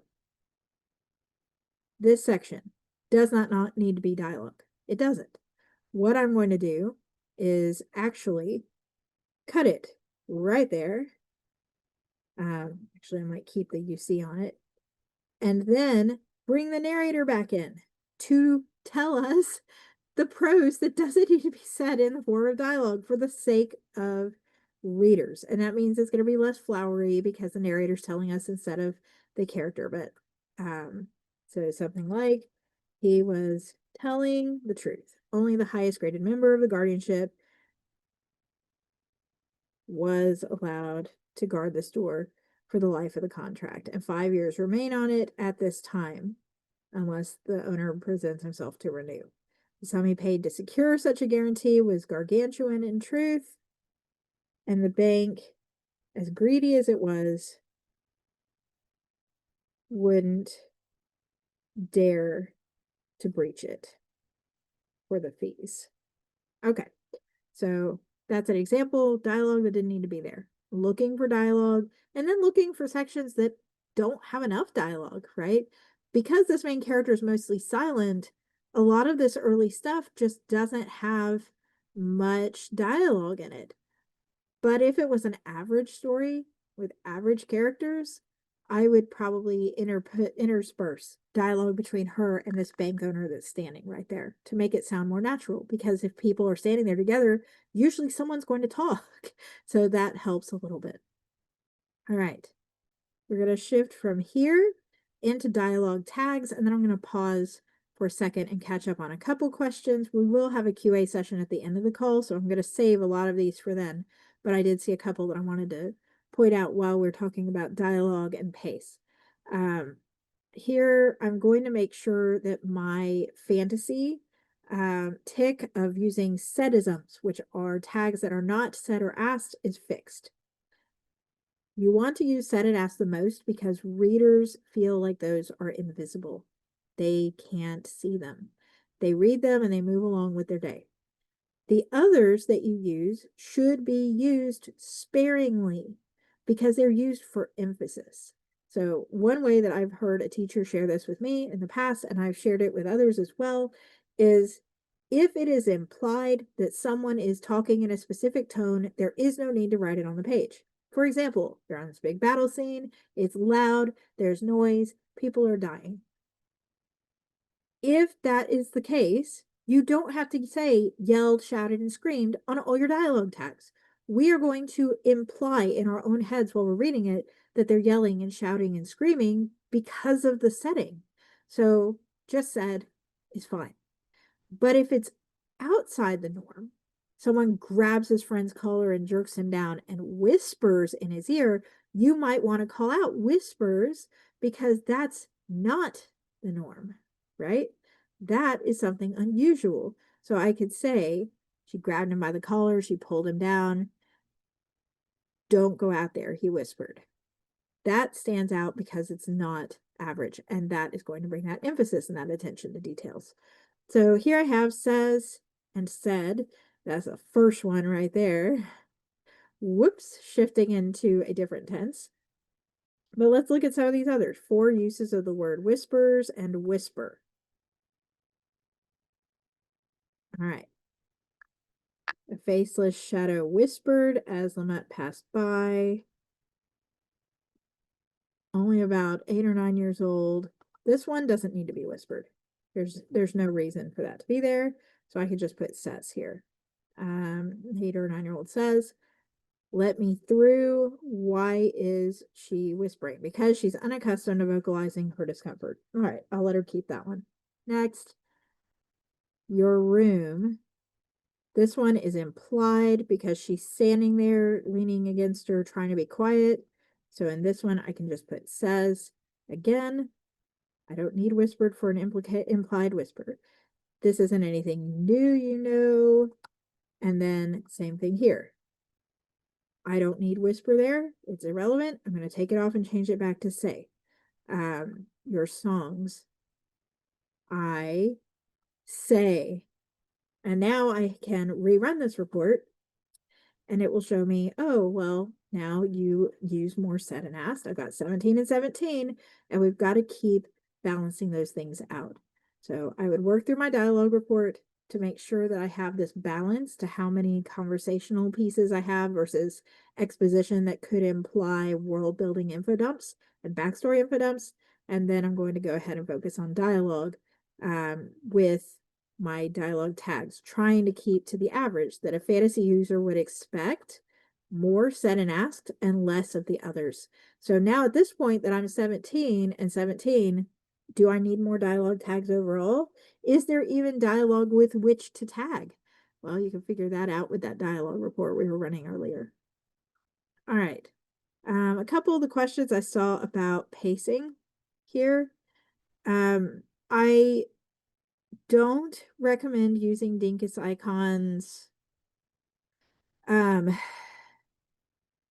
this section does not need to be dialogue. It doesn't. What I'm going to do is actually cut it right there. Actually, I might keep the UC on it. And then bring the narrator back in to tell us the prose that doesn't need to be said in the form of dialogue for the sake of readers. And that means it's going to be less flowery because the narrator's telling us instead of the character. But so something like, he was telling the truth. Only the highest graded member of the guardianship was allowed to guard this door for the life of the contract, and 5 years remain on it at this time, unless the owner presents himself to renew. The sum he paid to secure such a guarantee was gargantuan in truth, and the bank, as greedy as it was, wouldn't dare to breach it for the fees. Okay, so that's an example, dialogue that didn't need to be there. Looking for dialogue, and then looking for sections that don't have enough dialogue, right? Because this main character is mostly silent, a lot of this early stuff just doesn't have much dialogue in it. But if it was an average story with average characters, I would probably intersperse dialogue between her and this bank owner that's standing right there to make it sound more natural. Because if people are standing there together, usually someone's going to talk. So that helps a little bit. All right. We're going to shift from here into dialogue tags, and then I'm going to pause for a second and catch up on a couple questions. We will have a QA session at the end of the call, so I'm going to save a lot of these for then. But I did see a couple that I wanted to point out while we're talking about dialogue and pace. Here, I'm going to make sure that my fantasy tick of using saidisms, which are tags that are not said or asked, is fixed. You want to use said and asked the most because readers feel like those are invisible. They can't see them. They read them and they move along with their day. The others that you use should be used sparingly because they're used for emphasis. So one way that I've heard a teacher share this with me in the past, and I've shared it with others as well, is if it is implied that someone is talking in a specific tone, there is no need to write it on the page. For example, you're on this big battle scene, it's loud, there's noise, people are dying. If that is the case, you don't have to say yelled, shouted, and screamed on all your dialogue tags. We are going to imply in our own heads while we're reading it that they're yelling and shouting and screaming because of the setting. So just said is fine. But if it's outside the norm, someone grabs his friend's collar and jerks him down and whispers in his ear, you might want to call out whispers because that's not the norm, right? That is something unusual. So I could say, she grabbed him by the collar, she pulled him down. Don't go out there, he whispered. That stands out because it's not average, and that is going to bring that emphasis and that attention to details. So here I have says and said. That's the first one right there. Whoops, shifting into a different tense. But let's look at some of these others. 4 uses of the word whispers and whisper. All right. A faceless shadow whispered as Lamette passed by. Only about 8 or 9 years old. This one doesn't need to be whispered. There's no reason for that to be there. So I could just put says here. 8 or 9-year-old says, let me through. Why is she whispering? Because she's unaccustomed to vocalizing her discomfort. All right, I'll let her keep that one. Next, your room. This one is implied because she's standing there leaning against her, trying to be quiet. So in this one, I can just put says. Again, I don't need whispered for an implied whisper. This isn't anything new, you know. And then same thing here. I don't need whisper there. It's irrelevant. I'm going to take it off and change it back to say. Your songs. I say. And now I can rerun this report and it will show me, oh, well, now you use more said and asked. I've got 17 and 17, and we've got to keep balancing those things out. So I would work through my dialogue report to make sure that I have this balance to how many conversational pieces I have versus exposition that could imply world building info dumps and backstory info dumps. And then I'm going to go ahead and focus on dialogue with my dialogue tags, trying to keep to the average that a fantasy user would expect, more said and asked and less of the others. So now at this point that I'm 17 and 17, do I need more dialogue tags overall? Is there even dialogue with which to tag? Well, you can figure that out with that dialogue report we were running earlier. All right. A couple of the questions I saw about pacing here. I don't recommend using Dinkus icons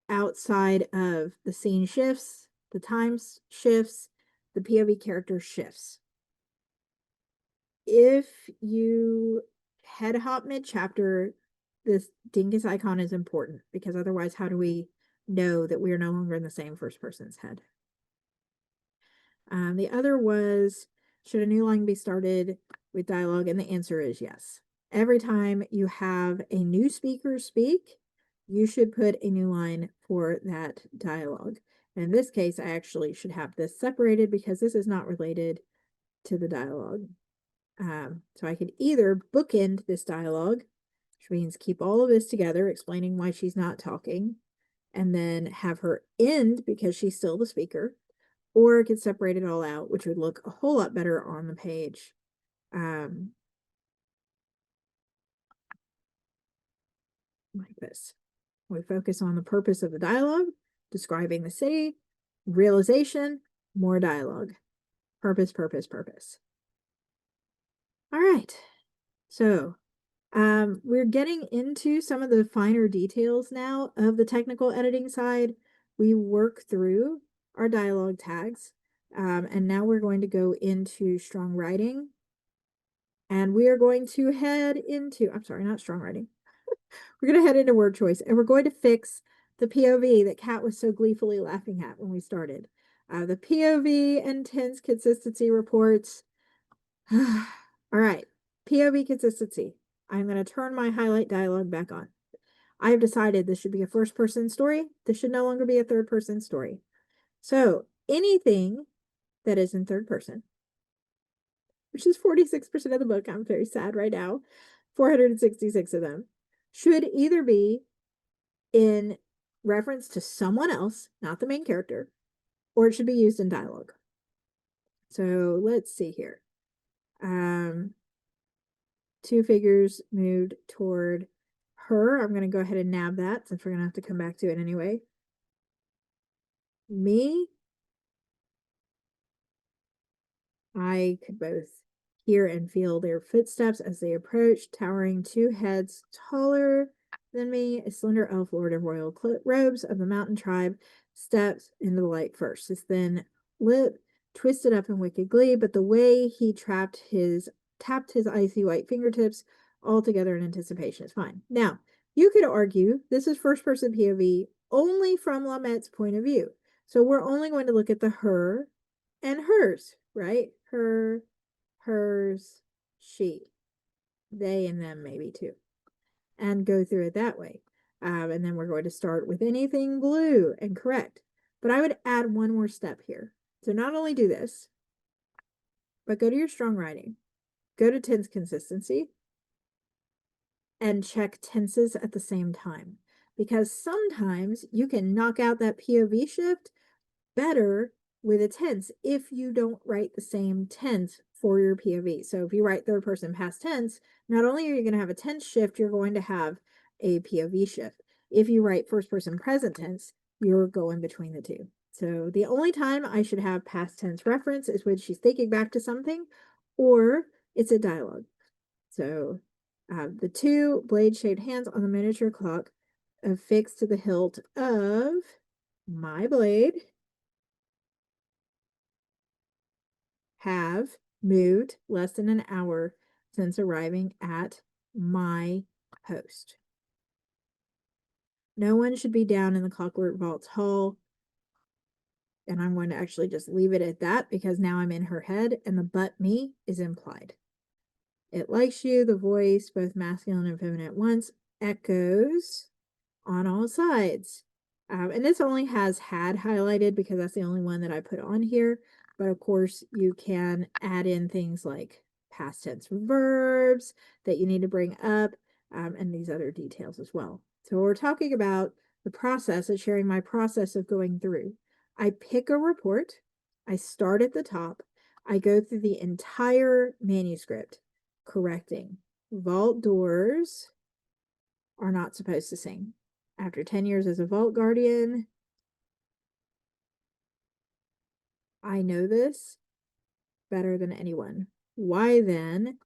outside of the scene shifts, the times shifts, the POV character shifts. If you head hop mid-chapter, this Dinkus icon is important because otherwise how do we know that we are no longer in the same first person's head? The other was, should a new line be started with dialogue? And the answer is yes. Every time you have a new speaker speak, you should put a new line for that dialogue. And in this case, I actually should have this separated because this is not related to the dialogue. So I could either bookend this dialogue, which means keep all of this together, explaining why she's not talking, and then have her end because she's still the speaker, or I could separate it all out, which would look a whole lot better on the page. Like this. We focus on the purpose of the dialogue, describing the city, realization, more dialogue. Purpose, purpose, purpose. All right. So we're getting into some of the finer details now of the technical editing side. We work through our dialogue tags, and now we're going to go into strong writing. And we are going to head into, I'm sorry, not strong writing. We're going to head into word choice, and we're going to fix the POV that Kat was so gleefully laughing at when we started. The POV and tense consistency reports. All right, POV consistency. I'm going to turn my highlight dialogue back on. I have decided this should be a first-person story. This should no longer be a third-person story. So anything that is in third person, which is 46% of the book, I'm very sad right now, 466 of them, should either be in reference to someone else, not the main character, or it should be used in dialogue. So let's see here. 2 figures moved toward her. I'm going to go ahead and nab that since we're going to have to come back to it anyway. Me, I could both hear and feel their footsteps as they approached, towering 2 heads taller than me. A slender elf lord in royal robes of the mountain tribe steps into the light first. His thin lip twisted up in wicked glee, but the way he tapped his icy white fingertips all together in anticipation is fine. Now, you could argue this is first person POV only from Lamette's point of view. So we're only going to look at the her and hers, right? Her, hers, she, they, and them maybe too, and go through it that way. And then we're going to start with anything blue and correct. But I would add one more step here. So not only do this, but go to your strong writing, go to tense consistency, and check tenses at the same time. Because sometimes you can knock out that POV shift better with a tense if you don't write the same tense for your POV. So if you write third person past tense, not only are you going to have a tense shift, you're going to have a POV shift. If you write first person present tense, you're going between the two. So the only time I should have past tense reference is when she's thinking back to something or it's a dialogue. So the two blade-shaped hands on the miniature clock affixed to the hilt of my blade have moved less than an hour since arriving at my post. No one should be down in the Clockwork Vault's hall. And I'm going to actually just leave it at that because now I'm in her head and the but me is implied. It likes you, the voice, both masculine and feminine at once, echoes on all sides. And this only has had highlighted because that's the only one that I put on here. But of course, you can add in things like past tense verbs that you need to bring up and these other details as well. So we're talking about the process of sharing my process of going through. I pick a report. I start at the top. I go through the entire manuscript, correcting. Vault doors are not supposed to sing. After 10 years as a vault guardian, I know this better than anyone. Why then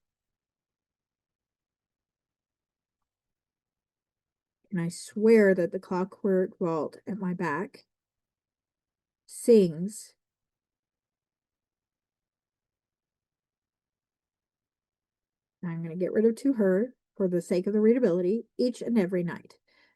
can I swear that the Clockwork Vault at my back sings I'm going to get rid of to her for the sake of the readability each and every night.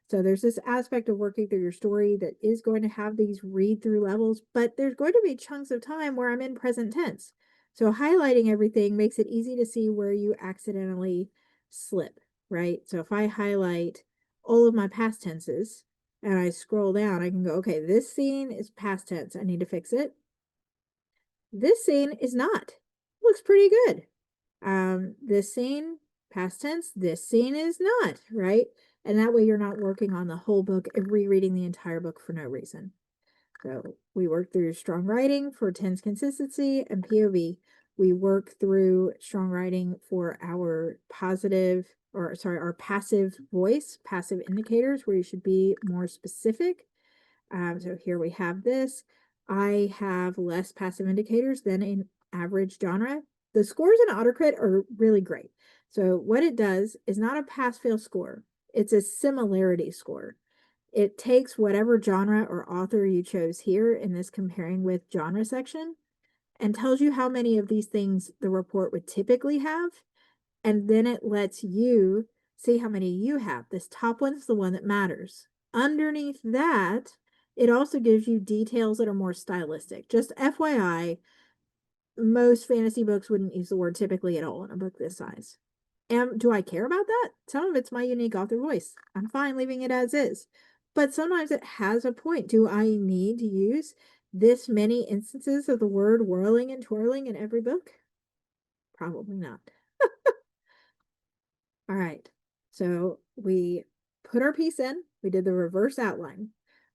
So there's this aspect of working through your story that is going to have these read through levels, but there's going to be chunks of time where I'm in present tense. So highlighting everything makes it easy to see where you accidentally slip, right? So if I highlight all of my past tenses and I scroll down, I can go, okay, this scene is past tense. I need to fix it. This scene is not. Looks pretty good. This scene, past tense, this scene is not, right? And that way you're not working on the whole book and rereading the entire book for no reason. So we work through strong writing for tense consistency and POV. We work through strong writing for our our passive voice, passive indicators, where you should be more specific. So here we have this. I have less passive indicators than an average genre. The scores in AutoCrit are really great. So what it does is not a pass-fail score. It's a similarity score. It takes whatever genre or author you chose here in this comparing with genre section and tells you how many of these things the report would typically have. And then it lets you see how many you have. This top one's the one that matters. Underneath that, it also gives you details that are more stylistic. Just FYI, most fantasy books wouldn't use the word typically at all in a book this size. And do I care about that? Some of it's my unique author voice. I'm fine leaving it as is. But sometimes it has a point. Do I need to use this many instances of the word whirling and twirling in every book? Probably not. All right. So we put our piece in, we did the reverse outline.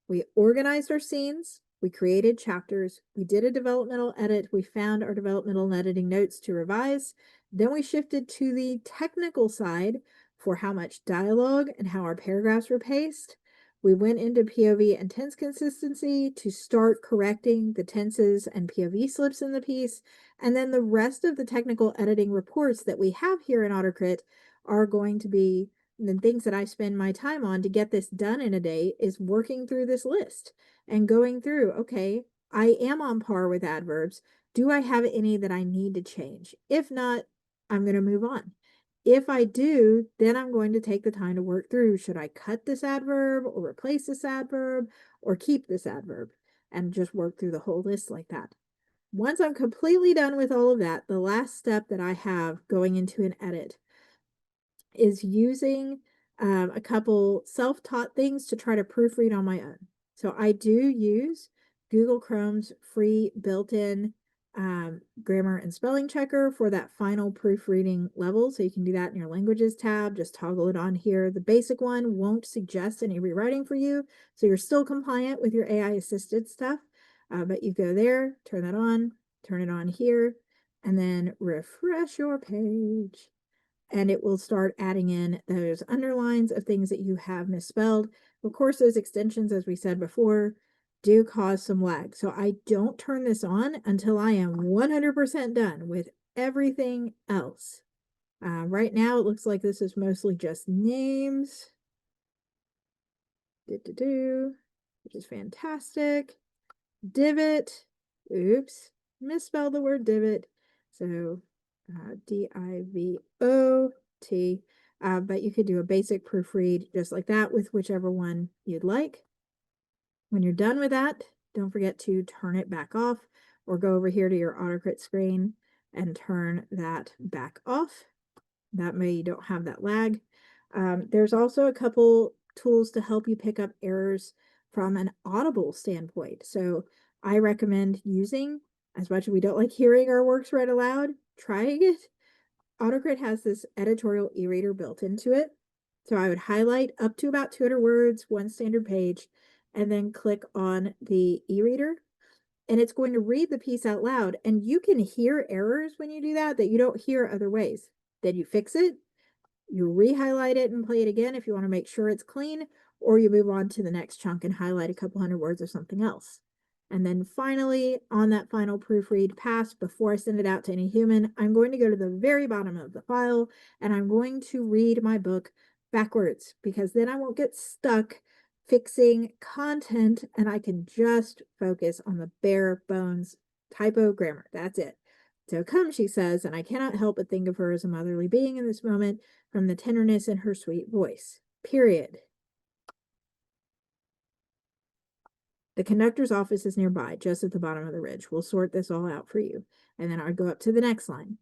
We organized our scenes, we created chapters, we did a developmental edit, we found our developmental and editing notes to revise. Then we shifted to the technical side for how much dialogue and how our paragraphs were paced. We went into POV and tense consistency to start correcting the tenses and POV slips in the piece. And then the rest of the technical editing reports that we have here in AutoCrit are going to be the things that I spend my time on to get this done in a day is working through this list and going through, okay, I am on par with adverbs. Do I have any that I need to change? If not, I'm going to move on. If I do, then I'm going to take the time to work through, should I cut this adverb or replace this adverb or keep this adverb? and just work through the whole list like that. Once I'm completely done with all of that, the last step that I have going into an edit is using a couple self-taught things to try to proofread on my own. So I do use Google Chrome's free built-in grammar and spelling checker for that final proofreading level. So you can do that in your languages tab, just toggle it on here. The basic one won't suggest any rewriting for you, so you're still compliant with your AI assisted stuff. But you go there, turn that on, turn it on here, and then refresh your page. And it will start adding in those underlines of things that you have misspelled. Of course, those extensions, as we said before, do cause some lag. So I don't turn this on until I am 100% done with everything else. Right now, it looks like this is mostly just names, which is fantastic. Divot, oops, misspelled the word divot. So D-I-V-O-T, but you could do a basic proofread just like that with whichever one you'd like. When you're done with that, don't forget to turn it back off or go over here to your AutoCrit screen and turn that back off. That way you don't have that lag. There's also a couple tools to help you pick up errors from an audible standpoint. So I recommend using, as much as we don't like hearing our works read aloud, trying it. AutoCrit has this editorial e-reader built into it. So I would highlight up to about 200 words, one standard page, and then click on the e-reader. And it's going to read the piece out loud. And you can hear errors when you do that you don't hear other ways. Then you fix it, you re-highlight it and play it again if you want to make sure it's clean, or you move on to the next chunk and highlight a couple hundred words of something else. And then finally, on that final proofread pass, before I send it out to any human, I'm going to go to the very bottom of the file and I'm going to read my book backwards, because then I won't get stuck fixing content and I can just focus on the bare bones typo grammar. That's it. So come, she says, and I cannot help but think of her as a motherly being in this moment from the tenderness in her sweet voice. Period. The conductor's office is nearby, just at the bottom of the ridge. We'll sort this all out for you. And then I'll go up to the next line.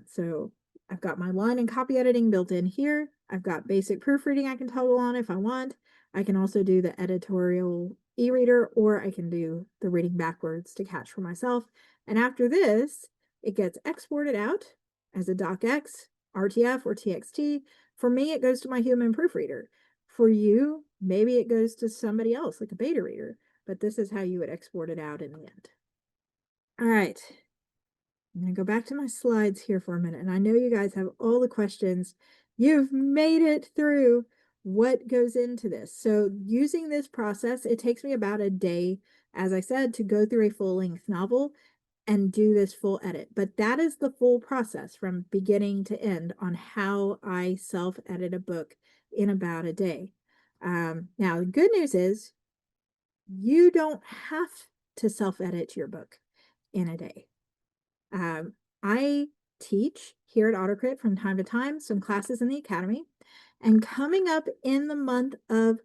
So I've got my line and copy editing built in here. I've got basic proofreading I can toggle on if I want. I can also do the editorial e-reader, or I can do the reading backwards to catch for myself. And after this, it gets exported out as a docx, RTF, or TXT. For me, it goes to my human proofreader. For you, maybe it goes to somebody else, like a beta reader, but this is how you would export it out in the end. All right. I'm going to go back to my slides here for a minute, and I know you guys have all the questions. You've made it through what goes into this. So using this process, it takes me about a day, as I said, to go through a full-length novel and do this full edit. But that is the full process from beginning to end on how I self-edit a book in about a day. Now, the good news is you don't have to self-edit your book in a day. I teach here at AutoCrit from time to time some classes in the academy, and coming up in the month of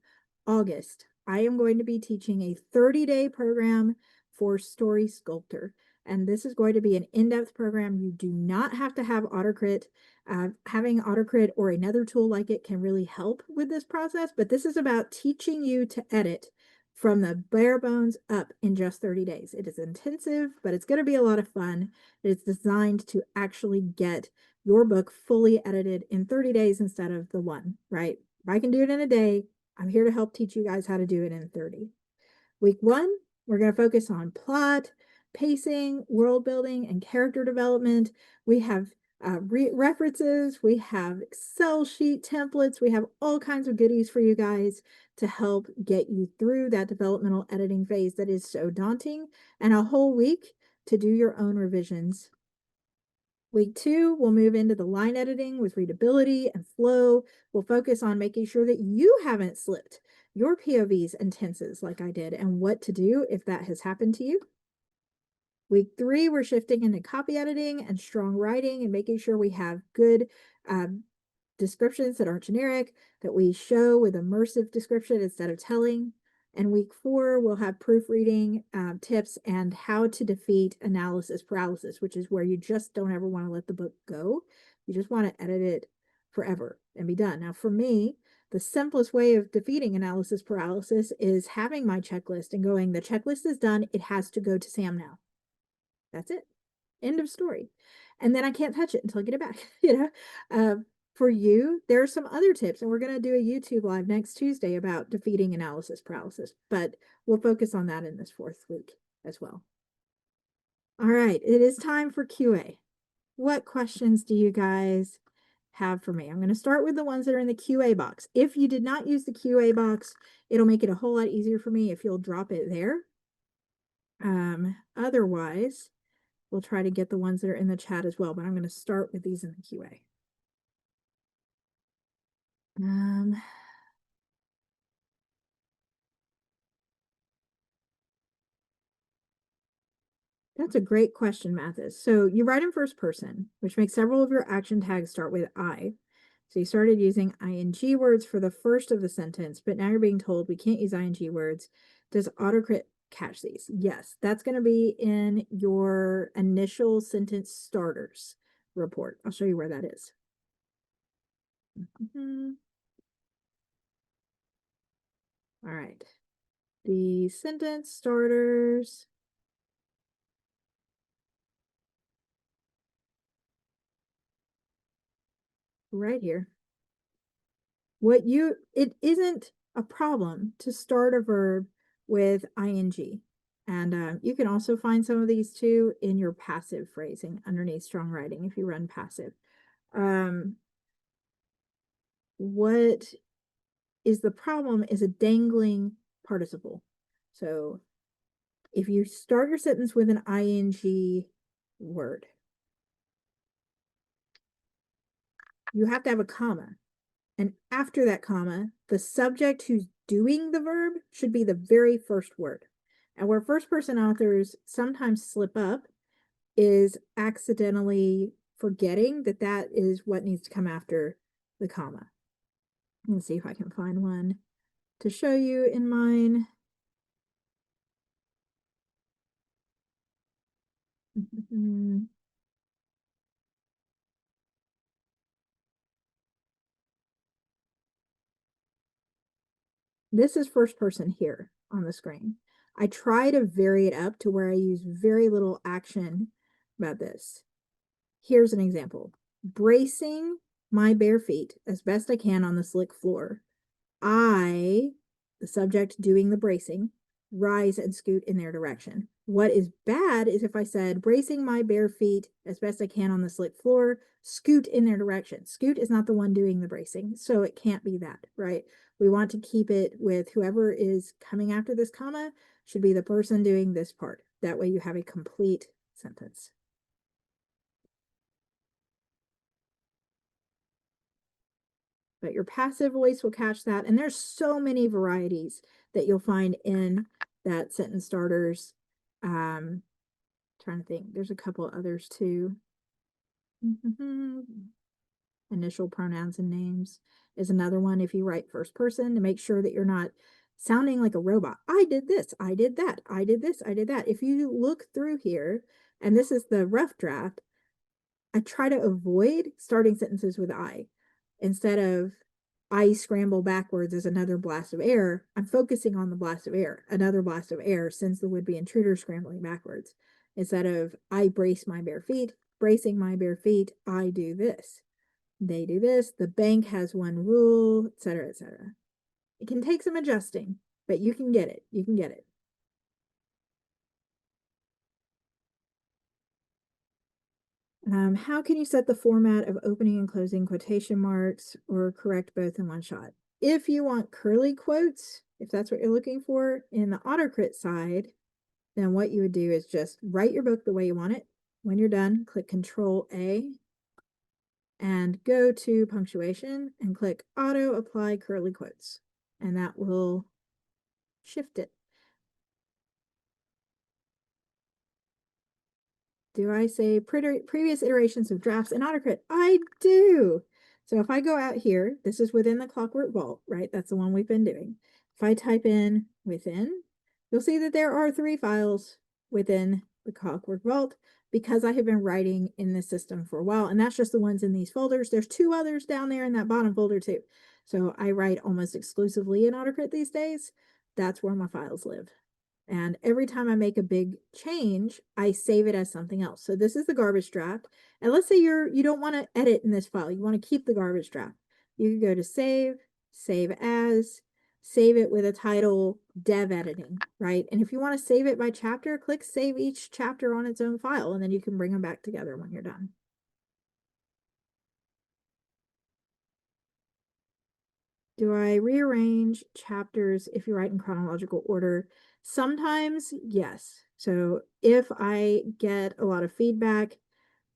August, I am going to be teaching a 30-day program for Story Sculptor. And this is going to be an in-depth program. You do not have to have AutoCrit. Having AutoCrit or another tool like it can really help with this process, but this is about teaching you to edit from the bare bones up in just 30 days. It is intensive, but it's going to be a lot of fun. It's designed to actually get your book fully edited in 30 days instead of the one, right? If I can do it in a day, I'm here to help teach you guys how to do it in 30. Week 1, we're going to focus on plot, pacing, world building, and character development. We have references, we have Excel sheet templates, we have all kinds of goodies for you guys to help get you through that developmental editing phase that is so daunting, and a whole week to do your own revisions. Week 2, we'll move into the line editing with readability and flow. We'll focus on making sure that you haven't slipped your POVs and tenses like I did, and what to do if that has happened to you. Week 3, we're shifting into copy editing and strong writing and making sure we have good descriptions that aren't generic, that we show with immersive description instead of telling. And week 4, we'll have proofreading tips and how to defeat analysis paralysis, which is where you just don't ever want to let the book go. You just want to edit it forever and be done. Now, for me, the simplest way of defeating analysis paralysis is having my checklist and going, the checklist is done. It has to go to Sam now. That's it. End of story. And then I can't touch it until I get it back. For you, there are some other tips, and we're going to do a YouTube live next Tuesday about defeating analysis paralysis, but we'll focus on that in this 4th week as well. All right, it is time for QA. What questions do you guys have for me? I'm going to start with the ones that are in the QA box. If you did not use the QA box, it'll make it a whole lot easier for me if you'll drop it there. Otherwise, we'll try to get the ones that are in the chat as well, but I'm going to start with these in the QA. That's a great question, Mathis. So you write in first person, which makes several of your action tags start with I. So you started using ing words for the first of the sentence, but now you're being told we can't use ing words. Does AutoCrit catch these? Yes, that's going to be in your initial sentence starters report. I'll show you where that is. All right. The sentence starters. Right here. It isn't a problem to start a verb with ing. And you can also find some of these too in your passive phrasing underneath strong writing if you run passive. What is the problem is a dangling participle. So if you start your sentence with an ing word, you have to have a comma. And after that comma, the subject who's doing the verb should be the very first word. And where first person authors sometimes slip up is accidentally forgetting that that is what needs to come after the comma. Let's see if I can find one to show you in mine. This is first person here on the screen. I try to vary it up to where I use very little action about this. Here's an example. Bracing my bare feet as best I can on the slick floor. I, the subject doing the bracing, rise and scoot in their direction. What is bad is if I said, bracing my bare feet as best I can on the slick floor, scoot in their direction. Scoot is not the one doing the bracing, so it can't be that, right? We want to keep it with whoever is coming after this comma should be the person doing this part. That way you have a complete sentence. But your passive voice will catch that. And there's so many varieties that you'll find in that sentence starters. Trying to think, there's a couple others too. Initial pronouns and names is another one if you write first person to make sure that you're not sounding like a robot. I did this, I did that, I did this, I did that. If you look through here, and this is the rough draft, I try to avoid starting sentences with I. Instead of I scramble backwards as another blast of air, I'm focusing on the blast of air, another blast of air, since the would-be intruder scrambling backwards. Instead of I brace my bare feet, bracing my bare feet, I do this. They do this. The bank has one rule, etc., etc. It can take some adjusting, but you can get it. You can get it. How can you set the format of opening and closing quotation marks or correct both in one shot? If you want curly quotes, if that's what you're looking for in the AutoCrit side, then what you would do is just write your book the way you want it. When you're done, click Control A and go to punctuation and click Auto Apply Curly Quotes. And that will shift it. Do I say previous iterations of drafts in AutoCrit? I do. So if I go out here, this is within the Clockwork Vault, right? That's the one we've been doing. If I type in within, you'll see that there are 3 files within the Clockwork Vault because I have been writing in this system for a while, and that's just the ones in these folders. There's 2 others down there in that bottom folder too. So I write almost exclusively in AutoCrit these days. That's where my files live. And every time I make a big change, I save it as something else. So this is the garbage draft. And let's say you don't want to edit in this file. You want to keep the garbage draft. You can go to save, save as, save it with a title, dev editing, right? And if you want to save it by chapter, click save each chapter on its own file, and then you can bring them back together when you're done. Do I rearrange chapters if you write in chronological order? Sometimes, yes. So if I get a lot of feedback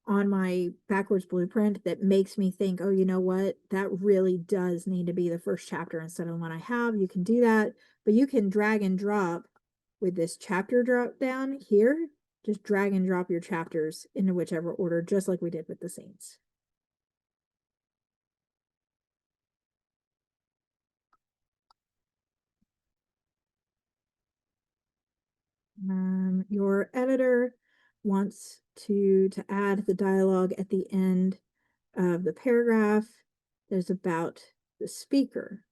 on my backwards blueprint that makes me think, oh, you know what, that really does need to be the first chapter instead of the one I have, you can do that. But you can drag and drop with this chapter drop down here. Just drag and drop your chapters into whichever order, just like we did with the scenes. Your editor wants to add the dialogue at the end of the paragraph that is about the speaker.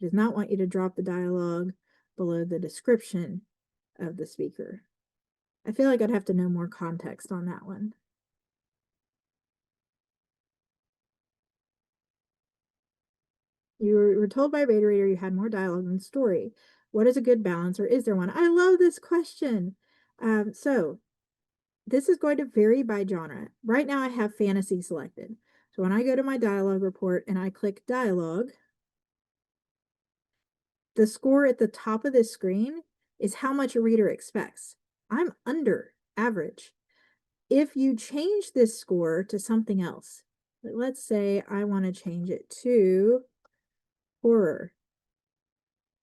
It does not want you to drop the dialogue below the description of the speaker. I feel like I'd have to know more context on that one. You were told by a beta reader you had more dialogue than story. What is a good balance, or is there one? I love this question. So this is going to vary by genre. Right now I have fantasy selected. So when I go to my dialogue report and I click dialogue, the score at the top of this screen is how much a reader expects. I'm under average. If you change this score to something else, let's say I want to change it to horror,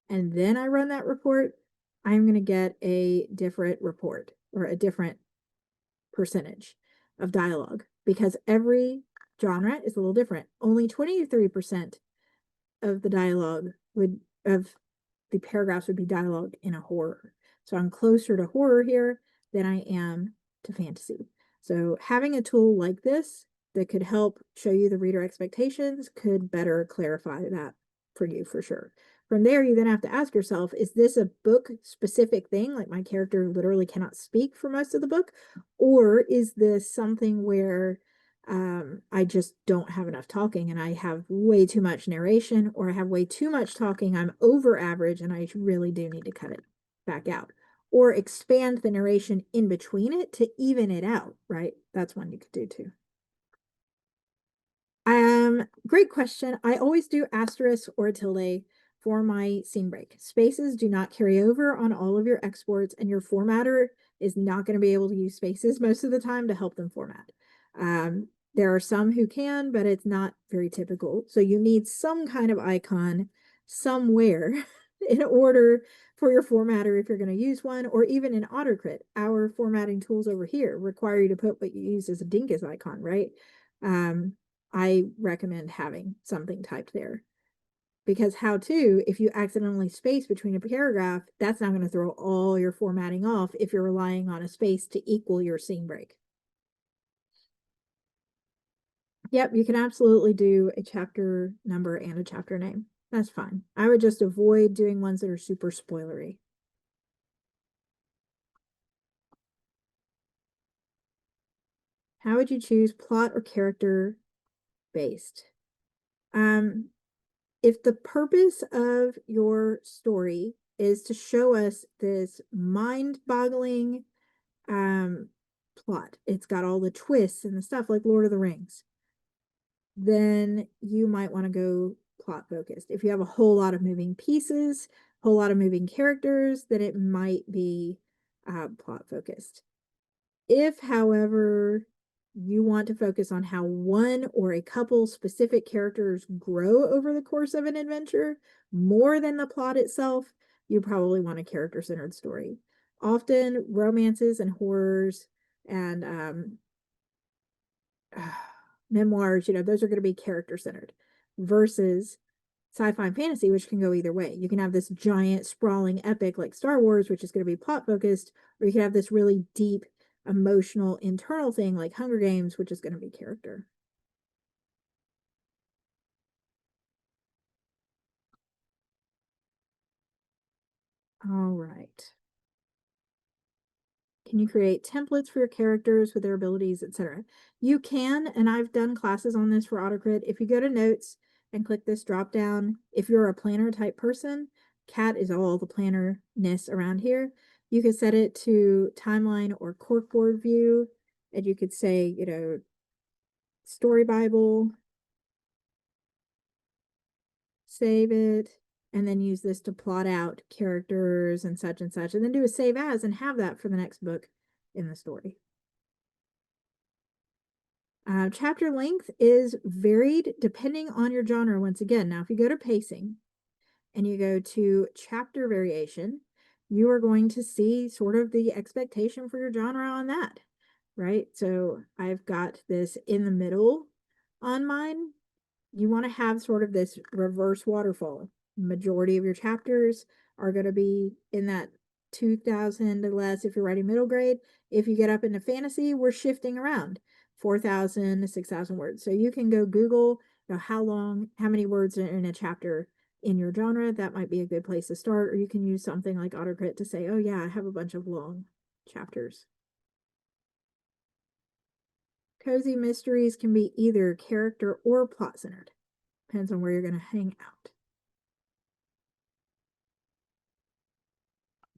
and then I run that report, I'm going to get a different report or a different percentage of dialogue because every genre is a little different. Only 23% of the dialogue of the paragraphs would be dialogue in a horror. So I'm closer to horror here than I am to fantasy. So having a tool like this that could help show you the reader expectations could better clarify that for you for sure. From there, you then have to ask yourself, is this a book specific thing? Like my character literally cannot speak for most of the book? Or is this something where I just don't have enough talking and I have way too much narration, or I have way too much talking, I'm over average and I really do need to cut it back out, or expand the narration in between it to even it out, right? That's one you could do too. Great question. I always do asterisk or a tilde for my scene break. Spaces do not carry over on all of your exports, and your formatter is not going to be able to use spaces most of the time to help them format. There are some who can, but it's not very typical. So you need some kind of icon somewhere in order for your formatter if you're going to use one, or even in AutoCrit. Our formatting tools over here require you to put what you use as a dinkus icon, right? I recommend having something typed there. Because how to, if you accidentally space between a paragraph, that's not going to throw all your formatting off if you're relying on a space to equal your scene break. Yep, you can absolutely do a chapter number and a chapter name. That's fine. I would just avoid doing ones that are super spoilery. How would you choose plot or character based? If the purpose of your story is to show us this mind-boggling plot, it's got all the twists and the stuff like Lord of the Rings, then you might want to go plot focused. If you have a whole lot of moving pieces, a whole lot of moving characters, then it might be plot focused. If, however, you want to focus on how one or a couple specific characters grow over the course of an adventure more than the plot itself, you probably want a character-centered story. Often romances and horrors and memoirs, those are going to be character-centered versus sci-fi and fantasy, which can go either way. You can have this giant sprawling epic like Star Wars, which is going to be plot focused, or you can have this really deep emotional internal thing like Hunger Games, which is going to be character. All right. Can you create templates for your characters with their abilities, etc.? You can, and I've done classes on this for AutoCrit. If you go to notes and click this drop down, if you're a planner type person, Cat is all the planner-ness around here. You could set it to timeline or corkboard view, and you could say, story Bible, save it, and then use this to plot out characters and such, and then do a save as and have that for the next book in the story. Chapter length is varied depending on your genre once again. Now, if you go to pacing and you go to chapter variation, you are going to see sort of the expectation for your genre on that, right? So I've got this in the middle on mine. You want to have sort of this reverse waterfall. Majority of your chapters are going to be in that 2,000 or less if you're writing middle grade. If you get up into fantasy, we're shifting around 4,000 to 6,000 words. So you can go Google, how many words are in a chapter in your genre. That might be a good place to start. Or you can use something like AutoCrit to say, oh yeah, I have a bunch of long chapters. Cozy mysteries can be either character or plot centered. Depends on where you're going to hang out.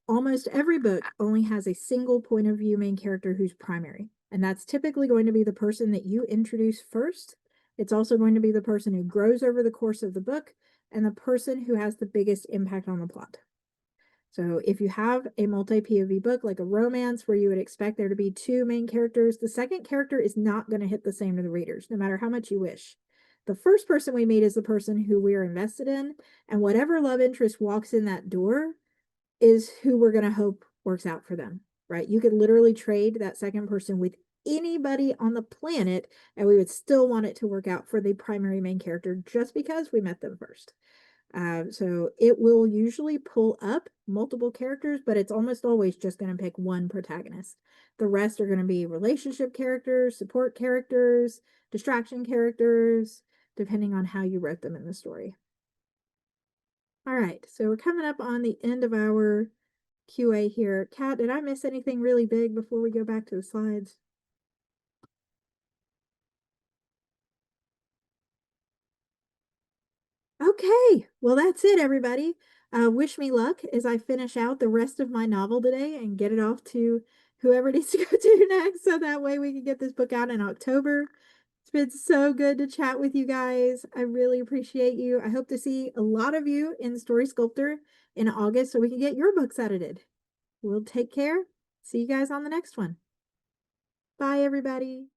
Almost every book only has a single point of view main character who's primary, and that's typically going to be the person that you introduce first. It's also going to be the person who grows over the course of the book and the person who has the biggest impact on the plot. So if you have a multi-POV book like a romance where you would expect there to be two main characters, the second character is not going to hit the same to the readers, no matter how much you wish. The first person we meet is the person who we're invested in, and whatever love interest walks in that door is who we're going to hope works out for them, right? You could literally trade that second person with anybody on the planet, and we would still want it to work out for the primary main character just because we met them first. So it will usually pull up multiple characters, but it's almost always just going to pick one protagonist. The rest are going to be relationship characters, support characters, distraction characters, depending on how you wrote them in the story. All right, so we're coming up on the end of our QA here. Kat, did I miss anything really big before we go back to the slides? Okay, well, that's it, everybody. Wish me luck as I finish out the rest of my novel today and get it off to whoever needs to go to next, so that way we can get this book out in October. It's been so good to chat with you guys. I really appreciate you. I hope to see a lot of you in Story Sculptor in August so we can get your books edited. We'll take care. See you guys on the next one. Bye, everybody.